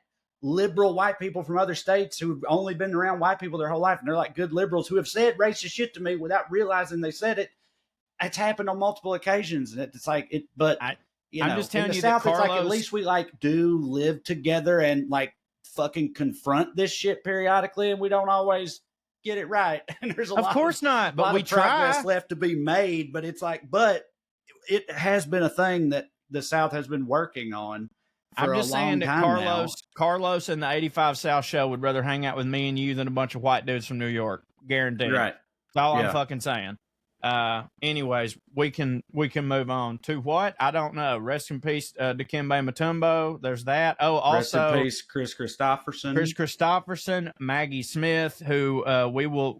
liberal white people from other states who've only been around white people their whole life, and they're like good liberals who have said racist shit to me without realizing they said it. It's happened on multiple occasions, and it's like it. But I'm just telling you, South, it's like at least we like do live together and like fucking confront this shit periodically, and we don't always get it right. And there's of course not, but we try. Progress left to be made, but it's like, but it has been a thing that the South has been working on. I'm just saying that Carlos and the 85 South show would rather hang out with me and you than a bunch of white dudes from New York. Guaranteed. Right. That's all I'm fucking saying. Anyways, we can move on to what? I don't know. Rest in peace, Dikembe Mutombo. There's that. Oh, also, rest in peace, Kristoferson, Maggie Smith, who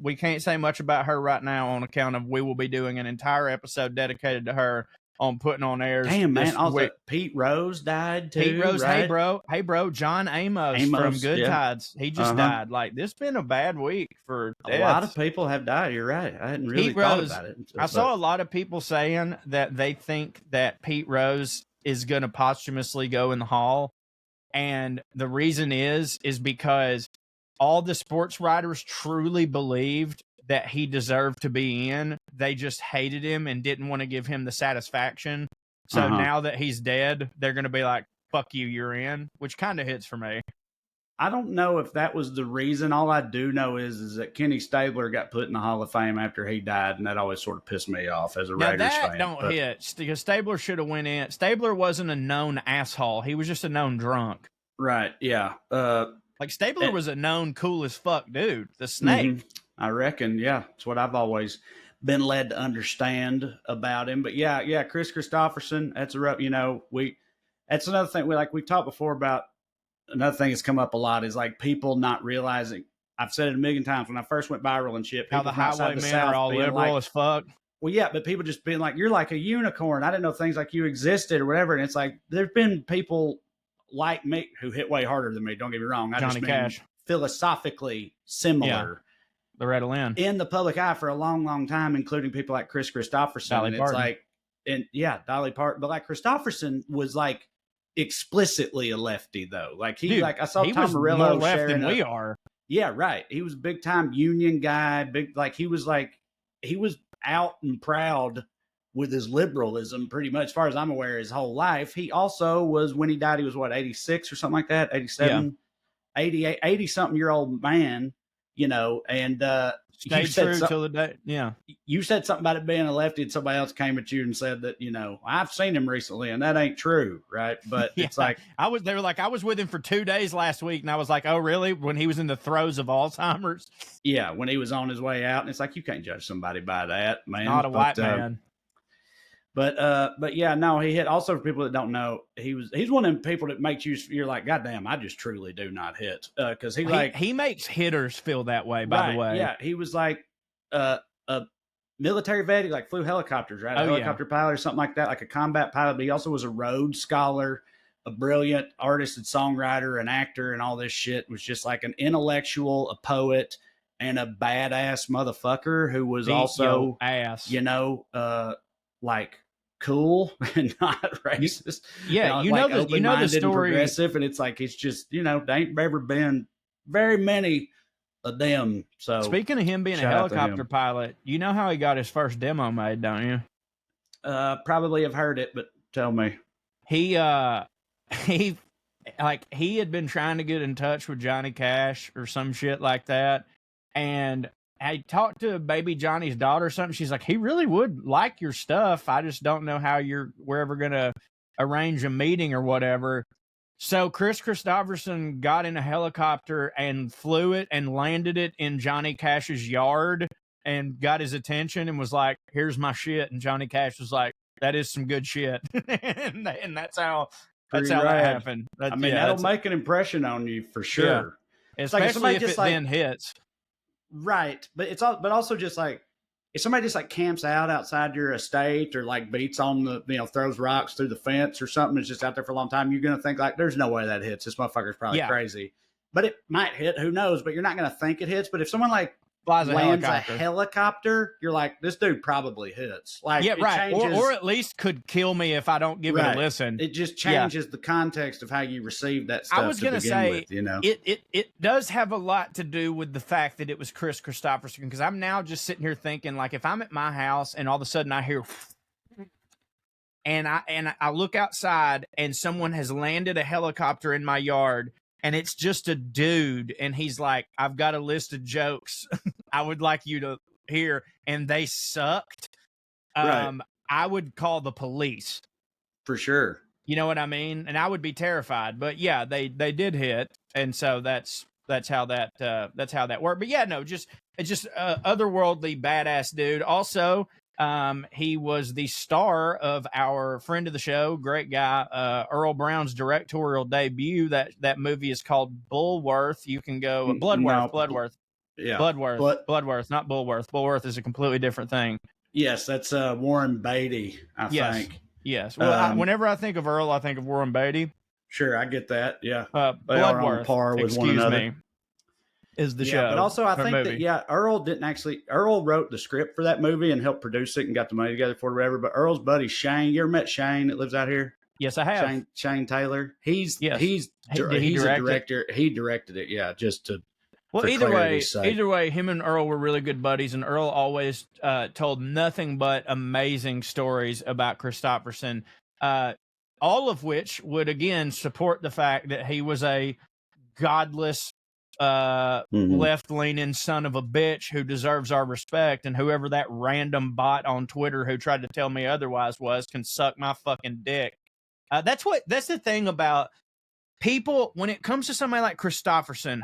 we can't say much about her right now on account of we will be doing an entire episode dedicated to her on putting on air. Damn, man. Also, Pete Rose died too. Pete Rose, right? Hey, bro. John Amos from Good Tides. He just died. Like, this been a bad week for deaths. A lot of people have died. You're right. I hadn't really thought about it. I saw a lot of people saying that they think that Pete Rose is going to posthumously go in the Hall. And the reason is because all the sports writers truly believed that he deserved to be in. They just hated him and didn't want to give him the satisfaction. So now that he's dead, they're going to be like, fuck you, you're in, which kind of hits for me. I don't know if that was the reason. All I do know is that Kenny Stabler got put in the Hall of Fame after he died, and that always sort of pissed me off as a Raiders fan. That don't hit, because Stabler should have went in. Stabler wasn't a known asshole. He was just a known drunk. Right, yeah. Like, Stabler was a known cool as fuck dude. The Snake. I reckon, yeah. It's what I've always been led to understand about him. But yeah, Kris Kristofferson, that's a rough, that's another thing we talked before about. Another thing that's come up a lot is like people not realizing, I've said it a million times when I first went viral and shit. How the highwaymen are all liberal as fuck. Well, yeah, but people just being like, you're like a unicorn. I didn't know things like you existed or whatever. And it's like, there's been people like me who hit way harder than me. Don't get me wrong. Johnny Cash. Philosophically similar. Yeah. Loretta Lynn in the public eye for a long, long time, including people like Kris Kristofferson. Dolly Parton. Dolly Parton. But like Kristofferson was like explicitly a lefty though. Like I saw Tom Morello more left than we are. Yeah, right. He was a big time union guy. He was out and proud with his liberalism pretty much, as far as I'm aware, his whole life. He also was, when he died, he was 86 or something like that, 87, 88, 80 something year old man. you know, and Stay true till the day. Yeah. You said something about it being a lefty, and somebody else came at you and said that, you know, I've seen him recently, and that ain't true, right? But Yeah. it's like they were like, I was with him for 2 days last week, and I was like, oh, really? When he was in the throes of Alzheimer's? Yeah, when he was on his way out, and it's like you can't judge somebody by that, man. Not a white man. But yeah, no, he hit. Also, for people that don't know, he's one of them people that makes you're like, God damn, I just truly do not hit, because he makes hitters feel that way. By the way, yeah, he was like a military vet. He like flew helicopters, right? A helicopter pilot or something like that, like a combat pilot. But he also was a Rhodes Scholar, a brilliant artist and songwriter, an actor, and all this shit. Was just like an intellectual, a poet, and a badass motherfucker who was also ass. You know, like cool and not racist. Yeah, you know the story. Progressive, and it's like it's just, you know, there ain't ever been very many of them. So speaking of him being a helicopter pilot, you know how he got his first demo made, don't you? Probably have heard it, but tell me. He had been trying to get in touch with Johnny Cash or some shit like that, and I talked to baby Johnny's daughter or something. She's like, he really would like your stuff. I just don't know how we're ever going to arrange a meeting or whatever. So Kristoferson got in a helicopter and flew it and landed it in Johnny Cash's yard and got his attention and was like, here's my shit. And Johnny Cash was like, that is some good shit. and that's how that happened. That'll make an impression on you for sure. Yeah. Especially if it then hits. Right. But also just like, if somebody just like camps out outside your estate or like beats on the, you know, throws rocks through the fence or something, is just out there for a long time, you're going to think like, there's no way that hits. This motherfucker's probably crazy. But it might hit, who knows? But you're not going to think it hits. But if someone like lands a helicopter, you're like, this dude probably hits. Like, yeah, right. Or at least could kill me if I don't give it a listen. It just changes the context of how you receive that stuff. I was going to say, with, you know, it does have a lot to do with the fact that it was Kristoferson, because I'm now just sitting here thinking, like, if I'm at my house and all of a sudden I hear and I look outside and someone has landed a helicopter in my yard, and it's just a dude, and he's like, I've got a list of jokes I would like you to hear, and they sucked. I would call the police. For sure. You know what I mean? And I would be terrified. But yeah, they did hit, and so that's how that worked. But yeah, no, just otherworldly badass dude. Also, he was the star of our friend of the show, great guy, Earl Brown's directorial debut. That movie is called Bulworth. You can go Bloodworth. Yeah, Bloodworth, not Bulworth. Bulworth is a completely different thing. Yes, that's Warren Beatty, I think. Yes. Well, whenever I think of Earl, I think of Warren Beatty. Sure, I get that. Yeah, they are on par with one another. Is the show. But also, I think that, Earl wrote the script for that movie and helped produce it and got the money together for it, whatever. But Earl's buddy, Shane, you ever met Shane that lives out here? Yes, I have. Shane Taylor. He's a director. He directed it. Yeah. Just to, well, either way, him and Earl were really good buddies, and Earl always told nothing but amazing stories about Kristoferson, all of which would, again, support the fact that he was a godless, left-leaning son of a bitch who deserves our respect, and whoever that random bot on Twitter who tried to tell me otherwise can suck my fucking dick. That's the thing about people when it comes to somebody like Kristoferson,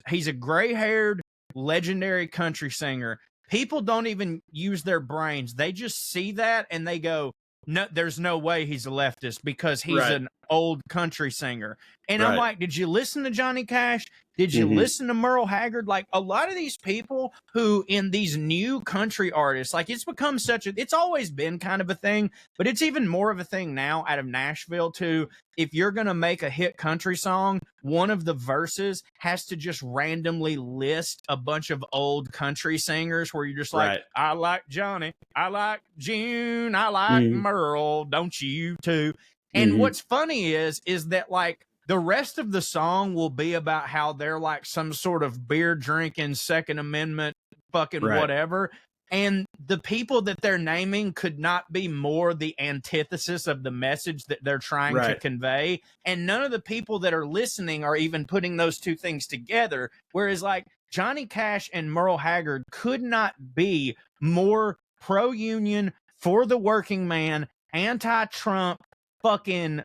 he's a gray-haired legendary country singer. People don't even use their brains. They just see that and they go, no, there's no way he's a leftist because he's an old country singer. And I'm like, did you listen to Johnny Cash? Did you listen to Merle Haggard? Like, a lot of these people who in these new country artists, like, it's become it's always been kind of a thing, but it's even more of a thing now out of Nashville too. If you're going to make a hit country song, one of the verses has to just randomly list a bunch of old country singers where you're just like, I like Johnny, I like June, I like Merle, don't you too? And what's funny is that, like, the rest of the song will be about how they're like some sort of beer drinking Second Amendment fucking whatever. And the people that they're naming could not be more the antithesis of the message that they're trying to convey. And none of the people that are listening are even putting those two things together. Whereas like Johnny Cash and Merle Haggard could not be more pro-union, for the working man, anti-Trump fucking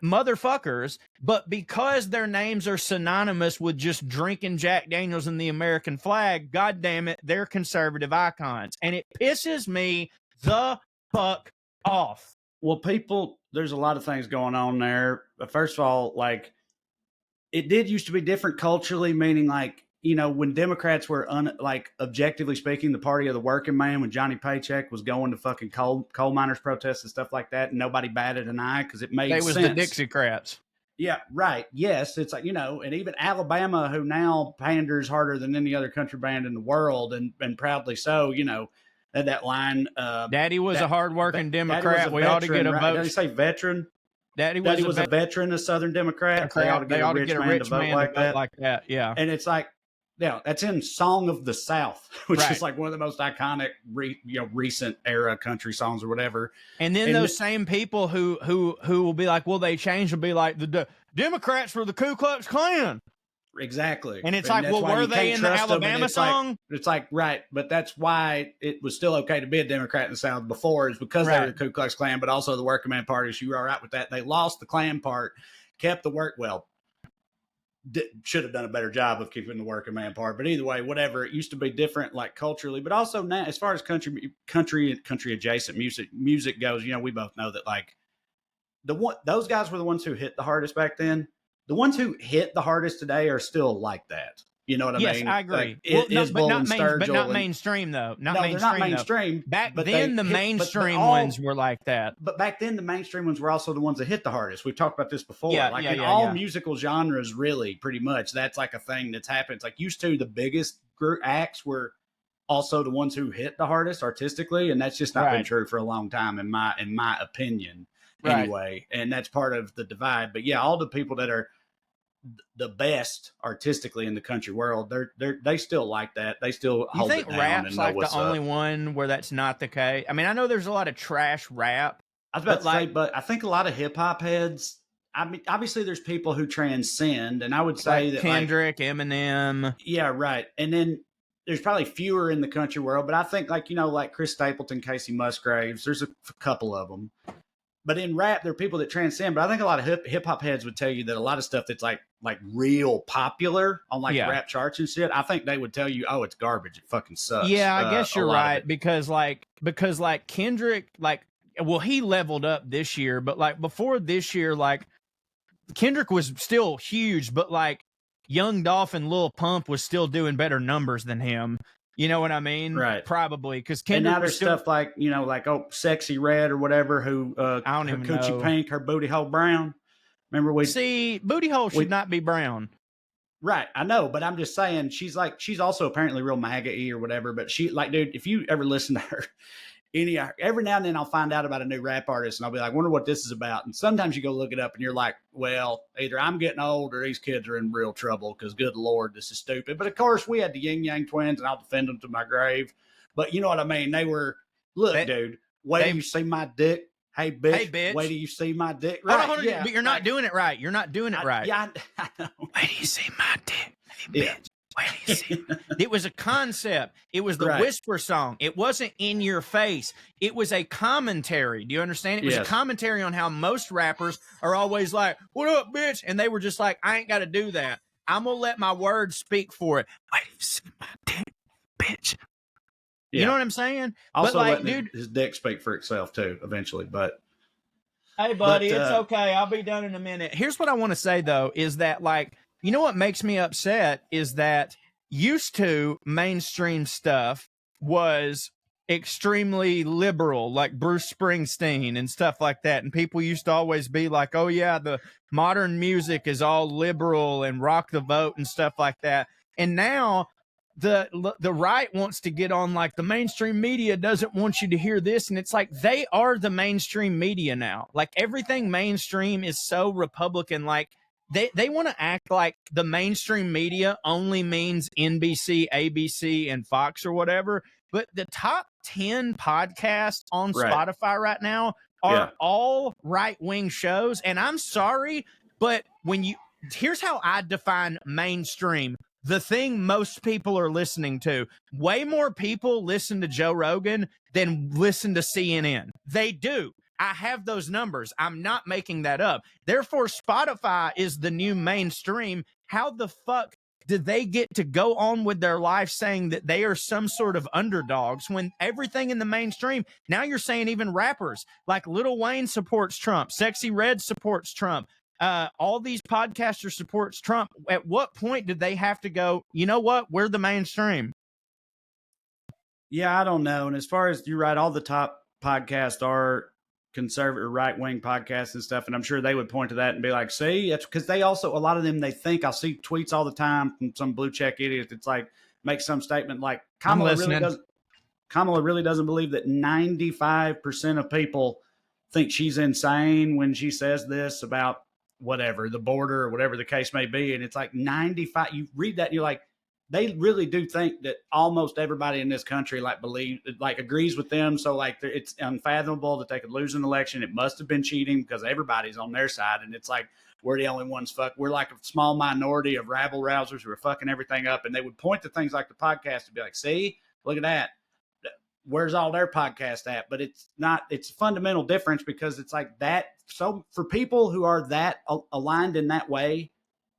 motherfuckers, but because their names are synonymous with just drinking Jack Daniels and the American flag, god damn it, they're conservative icons. And it pisses me the fuck off. Well, people, there's a lot of things going on there. First of all, like, it did used to be different culturally, meaning like, you know, when Democrats were like objectively speaking, the party of the working man, when Johnny Paycheck was going to fucking coal miners protests and stuff like that, and nobody batted an eye because it made sense. They was the Dixiecrats. Yeah, right. Yes, it's like, you know, and even Alabama, who now panders harder than any other country band in the world, and proudly so, you know, had that line. Daddy was a hardworking Democrat. We ought to get a vote. Did he say veteran? Daddy was a veteran, a Southern Democrat. They ought to get a rich man to vote like that. Yeah. And it's like, yeah, that's in "Song of the South," which is like one of the most iconic, recent era country songs or whatever. And then those same people who will be like, well, they changed, will be like the Democrats were the Ku Klux Klan. Exactly. And it's like, well, were they in the Alabama song? It's like, right, but that's why it was still okay to be a Democrat in the South before, is because they were the Ku Klux Klan, but also the working man party. So you were all right with that. They lost the Klan part, kept the work. Well, should have done a better job of keeping the working man part, but either way, whatever. It used to be different, like culturally, but also now, as far as country adjacent music goes, you know, we both know that like those guys were the ones who hit the hardest back then. The ones who hit the hardest today are still like that. You know what I mean? Yes, I agree. Like, but not mainstream though. They're not mainstream. Back then, the mainstream ones were like that. But back then, the mainstream ones were also the ones that hit the hardest. We've talked about this before. All musical genres, really, pretty much. That's like a thing that's happened. It's like used to the biggest acts were also the ones who hit the hardest artistically, and that's just not been true for a long time, in my opinion. Anyway, and that's part of the divide. But yeah, all the people that are the best artistically in the country world, they still like that. They still hold it down. You think rap's like the only one where that's not the case? I mean, I know there's a lot of trash rap. I was about to say, but I think a lot of hip hop heads. I mean, obviously there's people who transcend, and I would say like that Kendrick, Eminem. Yeah, right. And then there's probably fewer in the country world, but I think like, you know, like Chris Stapleton, Casey Musgraves. There's a couple of them. But in rap, there are people that transcend. But I think a lot of hip hop heads would tell you that a lot of stuff that's like real popular on like rap charts and shit, I think they would tell you, oh, it's garbage. It fucking sucks. Yeah, I guess you're right. Because Kendrick, like, well, he leveled up this year, but like before this year, like Kendrick was still huge, but like Young Dolph and Lil Pump was still doing better numbers than him. You know what I mean? Right. Probably. Because Kendrick. And now there's stuff like, you know, like, Sexy Red or whatever, who, I don't even Coochie know. Pink, her booty hole brown. Remember booty hole should not be brown. Right. I know, but I'm just saying, she's also apparently real MAGA-y or whatever, but she, like, dude, if you ever listen to her, every now and then I'll find out about a new rap artist and I'll be like, wonder what this is about. And sometimes you go look it up and you're like, well, either I'm getting old or these kids are in real trouble because good Lord, this is stupid. But of course we had the Yin Yang Twins and I'll defend them to my grave. But you know what I mean? They were, dude, wait till you see my dick. Hey, bitch. Wait till you see my dick. Right. Hold on, but you're not doing it right. You're not doing it right. Yeah, I know. Wait till you see my dick. Hey, bitch. It was a concept. It was the whisper song. It wasn't in your face. It was a commentary. Do you understand? It was a commentary on how most rappers are always like, what up, bitch? And they were just like, I ain't got to do that. I'm going to let my words speak for it. Wait, you see my dick, bitch. You know what I'm saying? Also, but like, his dick speak for itself too, eventually. But hey, buddy, it's okay. I'll be done in a minute. Here's what I want to say though, is that like, you know what makes me upset is that used to mainstream stuff was extremely liberal, like Bruce Springsteen and stuff like that. And people used to always be like, oh yeah, the modern music is all liberal and rock the vote and stuff like that. And now the right wants to get on like the mainstream media doesn't want you to hear this. And it's like, they are the mainstream media now. Like everything mainstream is so Republican. Like they want to act like the mainstream media only means NBC, ABC, and Fox or whatever. But the top 10 podcasts on Spotify right now are all right-wing shows. And I'm sorry, but here's how I define mainstream. The thing most people are listening to. Way more people listen to Joe Rogan than listen to CNN. They do. I have those numbers. I'm not making that up. Therefore, Spotify is the new mainstream. How the fuck did they get to go on with their life saying that they are some sort of underdogs when everything in the mainstream, now you're saying even rappers like Lil Wayne supports Trump, Sexy Red supports Trump, all these podcasters supports Trump. At what point did they have to go, you know what, we're the mainstream? Yeah, I don't know. And as far as you're right, all the top podcasts are conservative right-wing podcasts and stuff, and I'm sure they would point to that and be like, see, that's because they also, a lot of them, they think, I'll see tweets all the time from some blue check idiot that's like, make some statement like Kamala really doesn't believe that 95% of people think she's insane when she says this about whatever, the border or whatever the case may be. And it's like 95, you read that and you're like, they really do think that almost everybody in this country agrees with them. So like it's unfathomable that they could lose an election. It must have been cheating because everybody's on their side. And it's like, we're the only ones we're like a small minority of rabble rousers who are fucking everything up. And they would point to things like the podcast and be like, see, look at that. Where's all their podcast at? But it's not, it's a fundamental difference because it's like that. So for people who are that aligned in that way,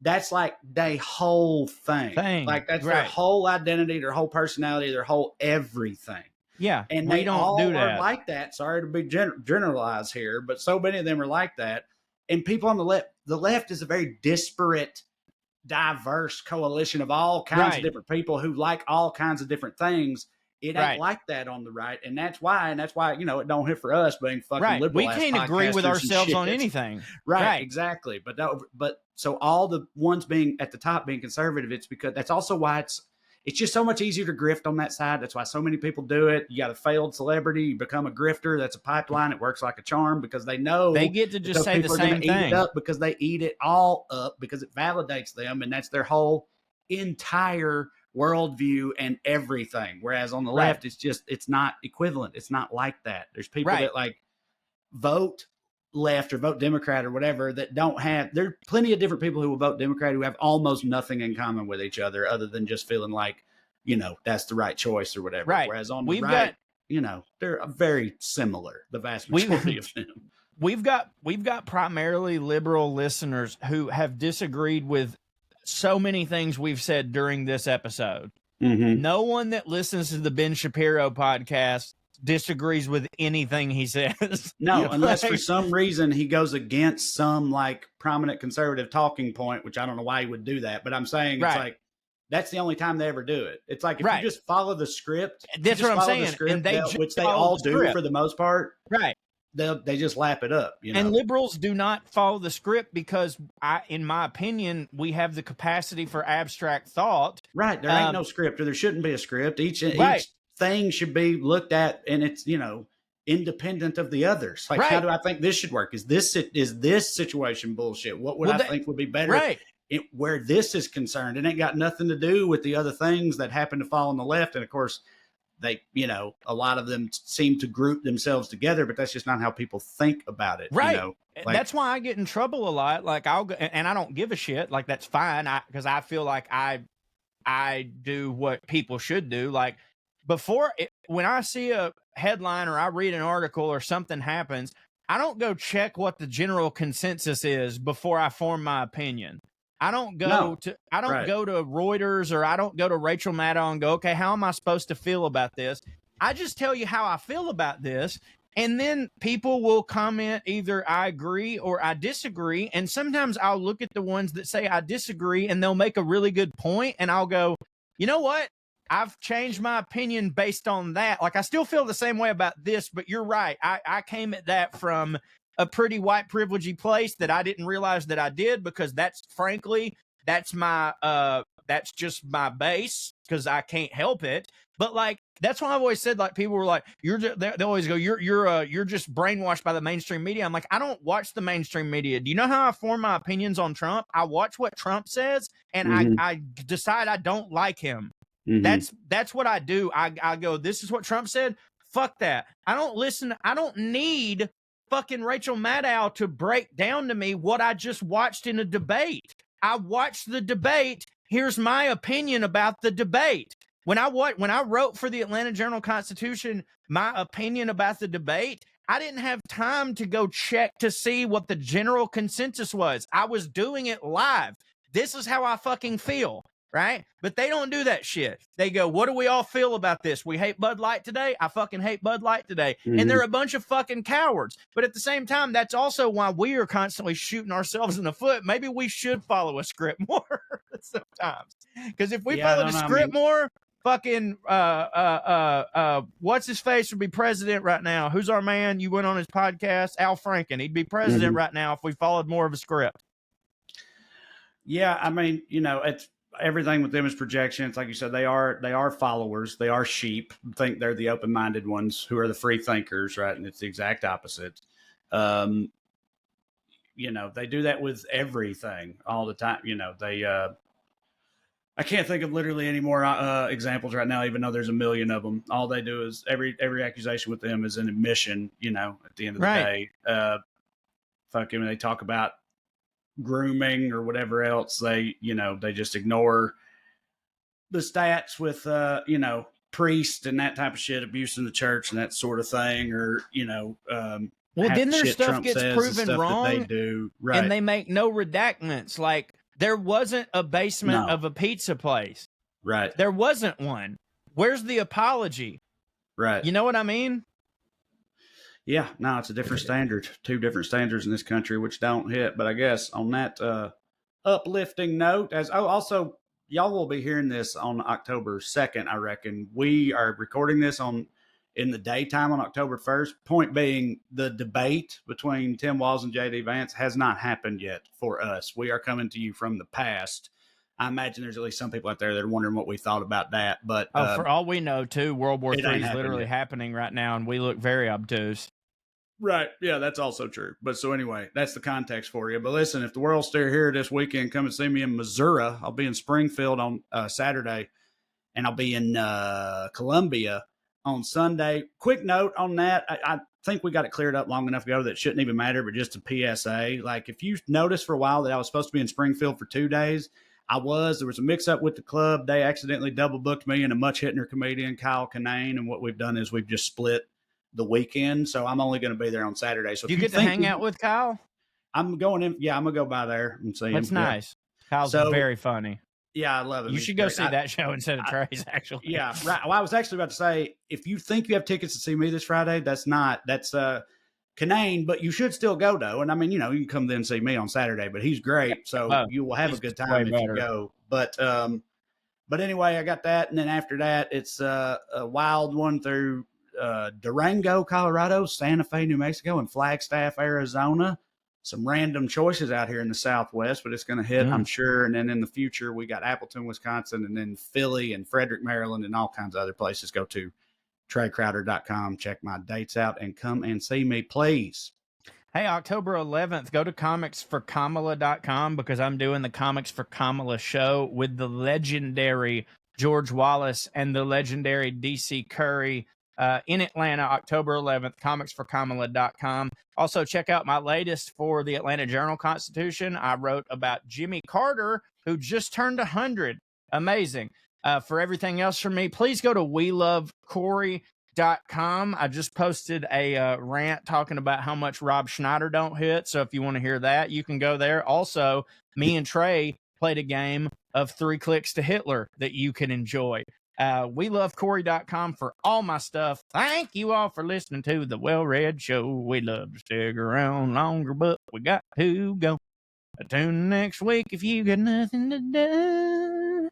that's like their whole thing. Like that's their whole identity, their whole personality, their whole everything. Yeah. And they don't all do that. Are like that. Sorry to be generalized here, but so many of them are like that. And people on the left is a very disparate, diverse coalition of all kinds of different people who like all kinds of different things. It ain't like that on the right. And that's why, you know, it don't hit for us being fucking liberal. We can't agree with ourselves on anything. Right. Exactly. But so all the ones being at the top being conservative, it's because that's also why it's just so much easier to grift on that side. That's why so many people do it. You got a failed celebrity, you become a grifter. That's a pipeline. It works like a charm because they know they get to just say the same thing. Eat it up because they eat it all up because it validates them. And that's their whole entire worldview and everything. Whereas on the left, it's not equivalent. It's not like that. There's people that like vote left or vote Democrat or whatever that don't have, there are plenty of different people who will vote Democrat who have almost nothing in common with each other other than just feeling like, you know, that's the right choice or whatever. Whereas on the right, you know, they're very similar, the vast majority of them. We've got primarily liberal listeners who have disagreed with so many things we've said during this episode. Mm-hmm. No one that listens to the Ben Shapiro podcast disagrees with anything he says. No, unless for some reason he goes against some like prominent conservative talking point, which I don't know why he would do that, but I'm saying it's like that's the only time they ever do it. It's like if you just follow the script, that's what I'm saying, and which they all do for the most part, right? They just lap it up, you know. And liberals do not follow the script because, in my opinion, we have the capacity for abstract thought. Right, there ain't no script, or there shouldn't be a script. Each thing should be looked at, and it's, you know, independent of the others. Like, how do I think this should work? Is this situation bullshit? What would I think would be better where this is concerned? It ain't got nothing to do with the other things that happen to fall on the left, and of course. They, you know, a lot of them seem to group themselves together, but that's just not how people think about it. Right. You know? Like, that's why I get in trouble a lot. Like I'll go, and I don't give a shit. Like that's fine. Because I feel like I do what people should do. Like when I see a headline or I read an article or something happens, I don't go check what the general consensus is before I form my opinion. I don't go to Reuters or I don't go to Rachel Maddow and go, okay, how am I supposed to feel about this? I just tell you how I feel about this. And then people will comment either I agree or I disagree. And sometimes I'll look at the ones that say I disagree and they'll make a really good point. And I'll go, you know what? I've changed my opinion based on that. Like I still feel the same way about this, but you're right. I came at that from a pretty white privilegey place that I didn't realize that I did because that's my that's just my base because I can't help it. But like, that's why I've always said, like, people were like, they always go, you're just brainwashed by the mainstream media. I'm like, I don't watch the mainstream media. Do you know how I form my opinions on Trump? I watch what Trump says, and I decide I don't like him. That's what I do. I go, this is what Trump said. Fuck that. I don't listen. I don't need fucking Rachel Maddow to break down to me what I just watched in a debate. I watched the debate. Here's my opinion about the debate. When I wrote for the Atlanta Journal-Constitution, my opinion about the debate, I didn't have time to go check to see what the general consensus was. I was doing it live. This is how I fucking feel, right? But they don't do that shit. They go, what do we all feel about this? We hate Bud Light today? I fucking hate Bud Light today. And they're a bunch of fucking cowards. But at the same time, that's also why we are constantly shooting ourselves in the foot. Maybe we should follow a script more sometimes. Because if we followed a script more, fucking what's his face would be president right now. Who's our man? You went on his podcast, Al Franken. He'd be president right now if we followed more of a script. Yeah, I mean, it's everything with them is projections. Like you said, they are followers. They are sheep. Think they're the open-minded ones who are the free thinkers, right? And it's the exact opposite. They do that with everything all the time. I can't think of literally any more examples right now, even though there's a million of them. All they do is every accusation with them is an admission, at the end of the day. When they talk about grooming or whatever else, they just ignore the stats with, priests and that type of shit, abuse in the church and that sort of thing. Or, then their stuff Trump gets proven wrong. They do, right. And they make no redactments. Like, there wasn't a basement of a pizza place. Right. There wasn't one. Where's the apology? Right. You know what I mean? Yeah. No, it's a different standard. Two different standards in this country, which don't hit. But I guess on that uplifting note, also, y'all will be hearing this on October 2nd, I reckon. We are recording this in the daytime on October 1st. Point being, the debate between Tim Walz and JD Vance has not happened yet for us. We are coming to you from the past. I imagine there's at least some people out there that are wondering what we thought about that. But for all we know, too, World War III is literally happening right now, and we look very obtuse. Right. Yeah, that's also true. But so anyway, that's the context for you. But listen, if the world's still here this weekend, come and see me in Missouri. I'll be in Springfield on Saturday, and I'll be in Columbia on Sunday. Quick note on that. I think we got it cleared up long enough ago that it shouldn't even matter, but just a PSA. Like, if you noticed for a while that I was supposed to be in Springfield for 2 days, there was a mix up with the club. They accidentally double booked me and a much hitting comedian, Kyle Kinane. And what we've done is we've just split the weekend. So I'm only going to be there on Saturday. So you get to hang out with Kyle? I'm going in. Yeah, I'm going to go by there and see him. That's nice. Kyle's very funny. Yeah, I love it. You should go see that show instead of Trae's, actually. Yeah, right. Well, I was actually about to say, if you think you have tickets to see me this Friday, that's Kinane, but you should still go, though. And I mean, you can come then and see me on Saturday, but he's great. So you will have a good time if you go. But anyway, I got that. And then after that, it's a wild one through Durango, Colorado, Santa Fe, New Mexico, and Flagstaff, Arizona. Some random choices out here in the Southwest, but it's going to hit, I'm sure. And then in the future, we got Appleton, Wisconsin, and then Philly and Frederick, Maryland, and all kinds of other places. Go to TraeCrowder.com, check my dates out, and come and see me, please. Hey, October 11th, go to comicsforkamala.com because I'm doing the Comics for Kamala show with the legendary George Wallace and the legendary DC Curry in Atlanta, October 11th, comicsforkamala.com. Also, check out my latest for the Atlanta Journal-Constitution. I wrote about Jimmy Carter, who just turned 100. Amazing. For everything else from me, please go to welovecorey.com. I just posted a rant talking about how much Rob Schneider don't hit. So if you want to hear that, you can go there. Also, me and Trae played a game of 3 Clicks to Hitler that you can enjoy. WeLoveCorey.com for all my stuff. Thank you all for listening to the WellRED Show. We love to stick around longer, but we got to go. Tune next week if you got nothing to do.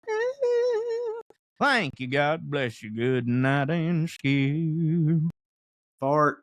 Thank you. God bless you. Good night and skew. Fart.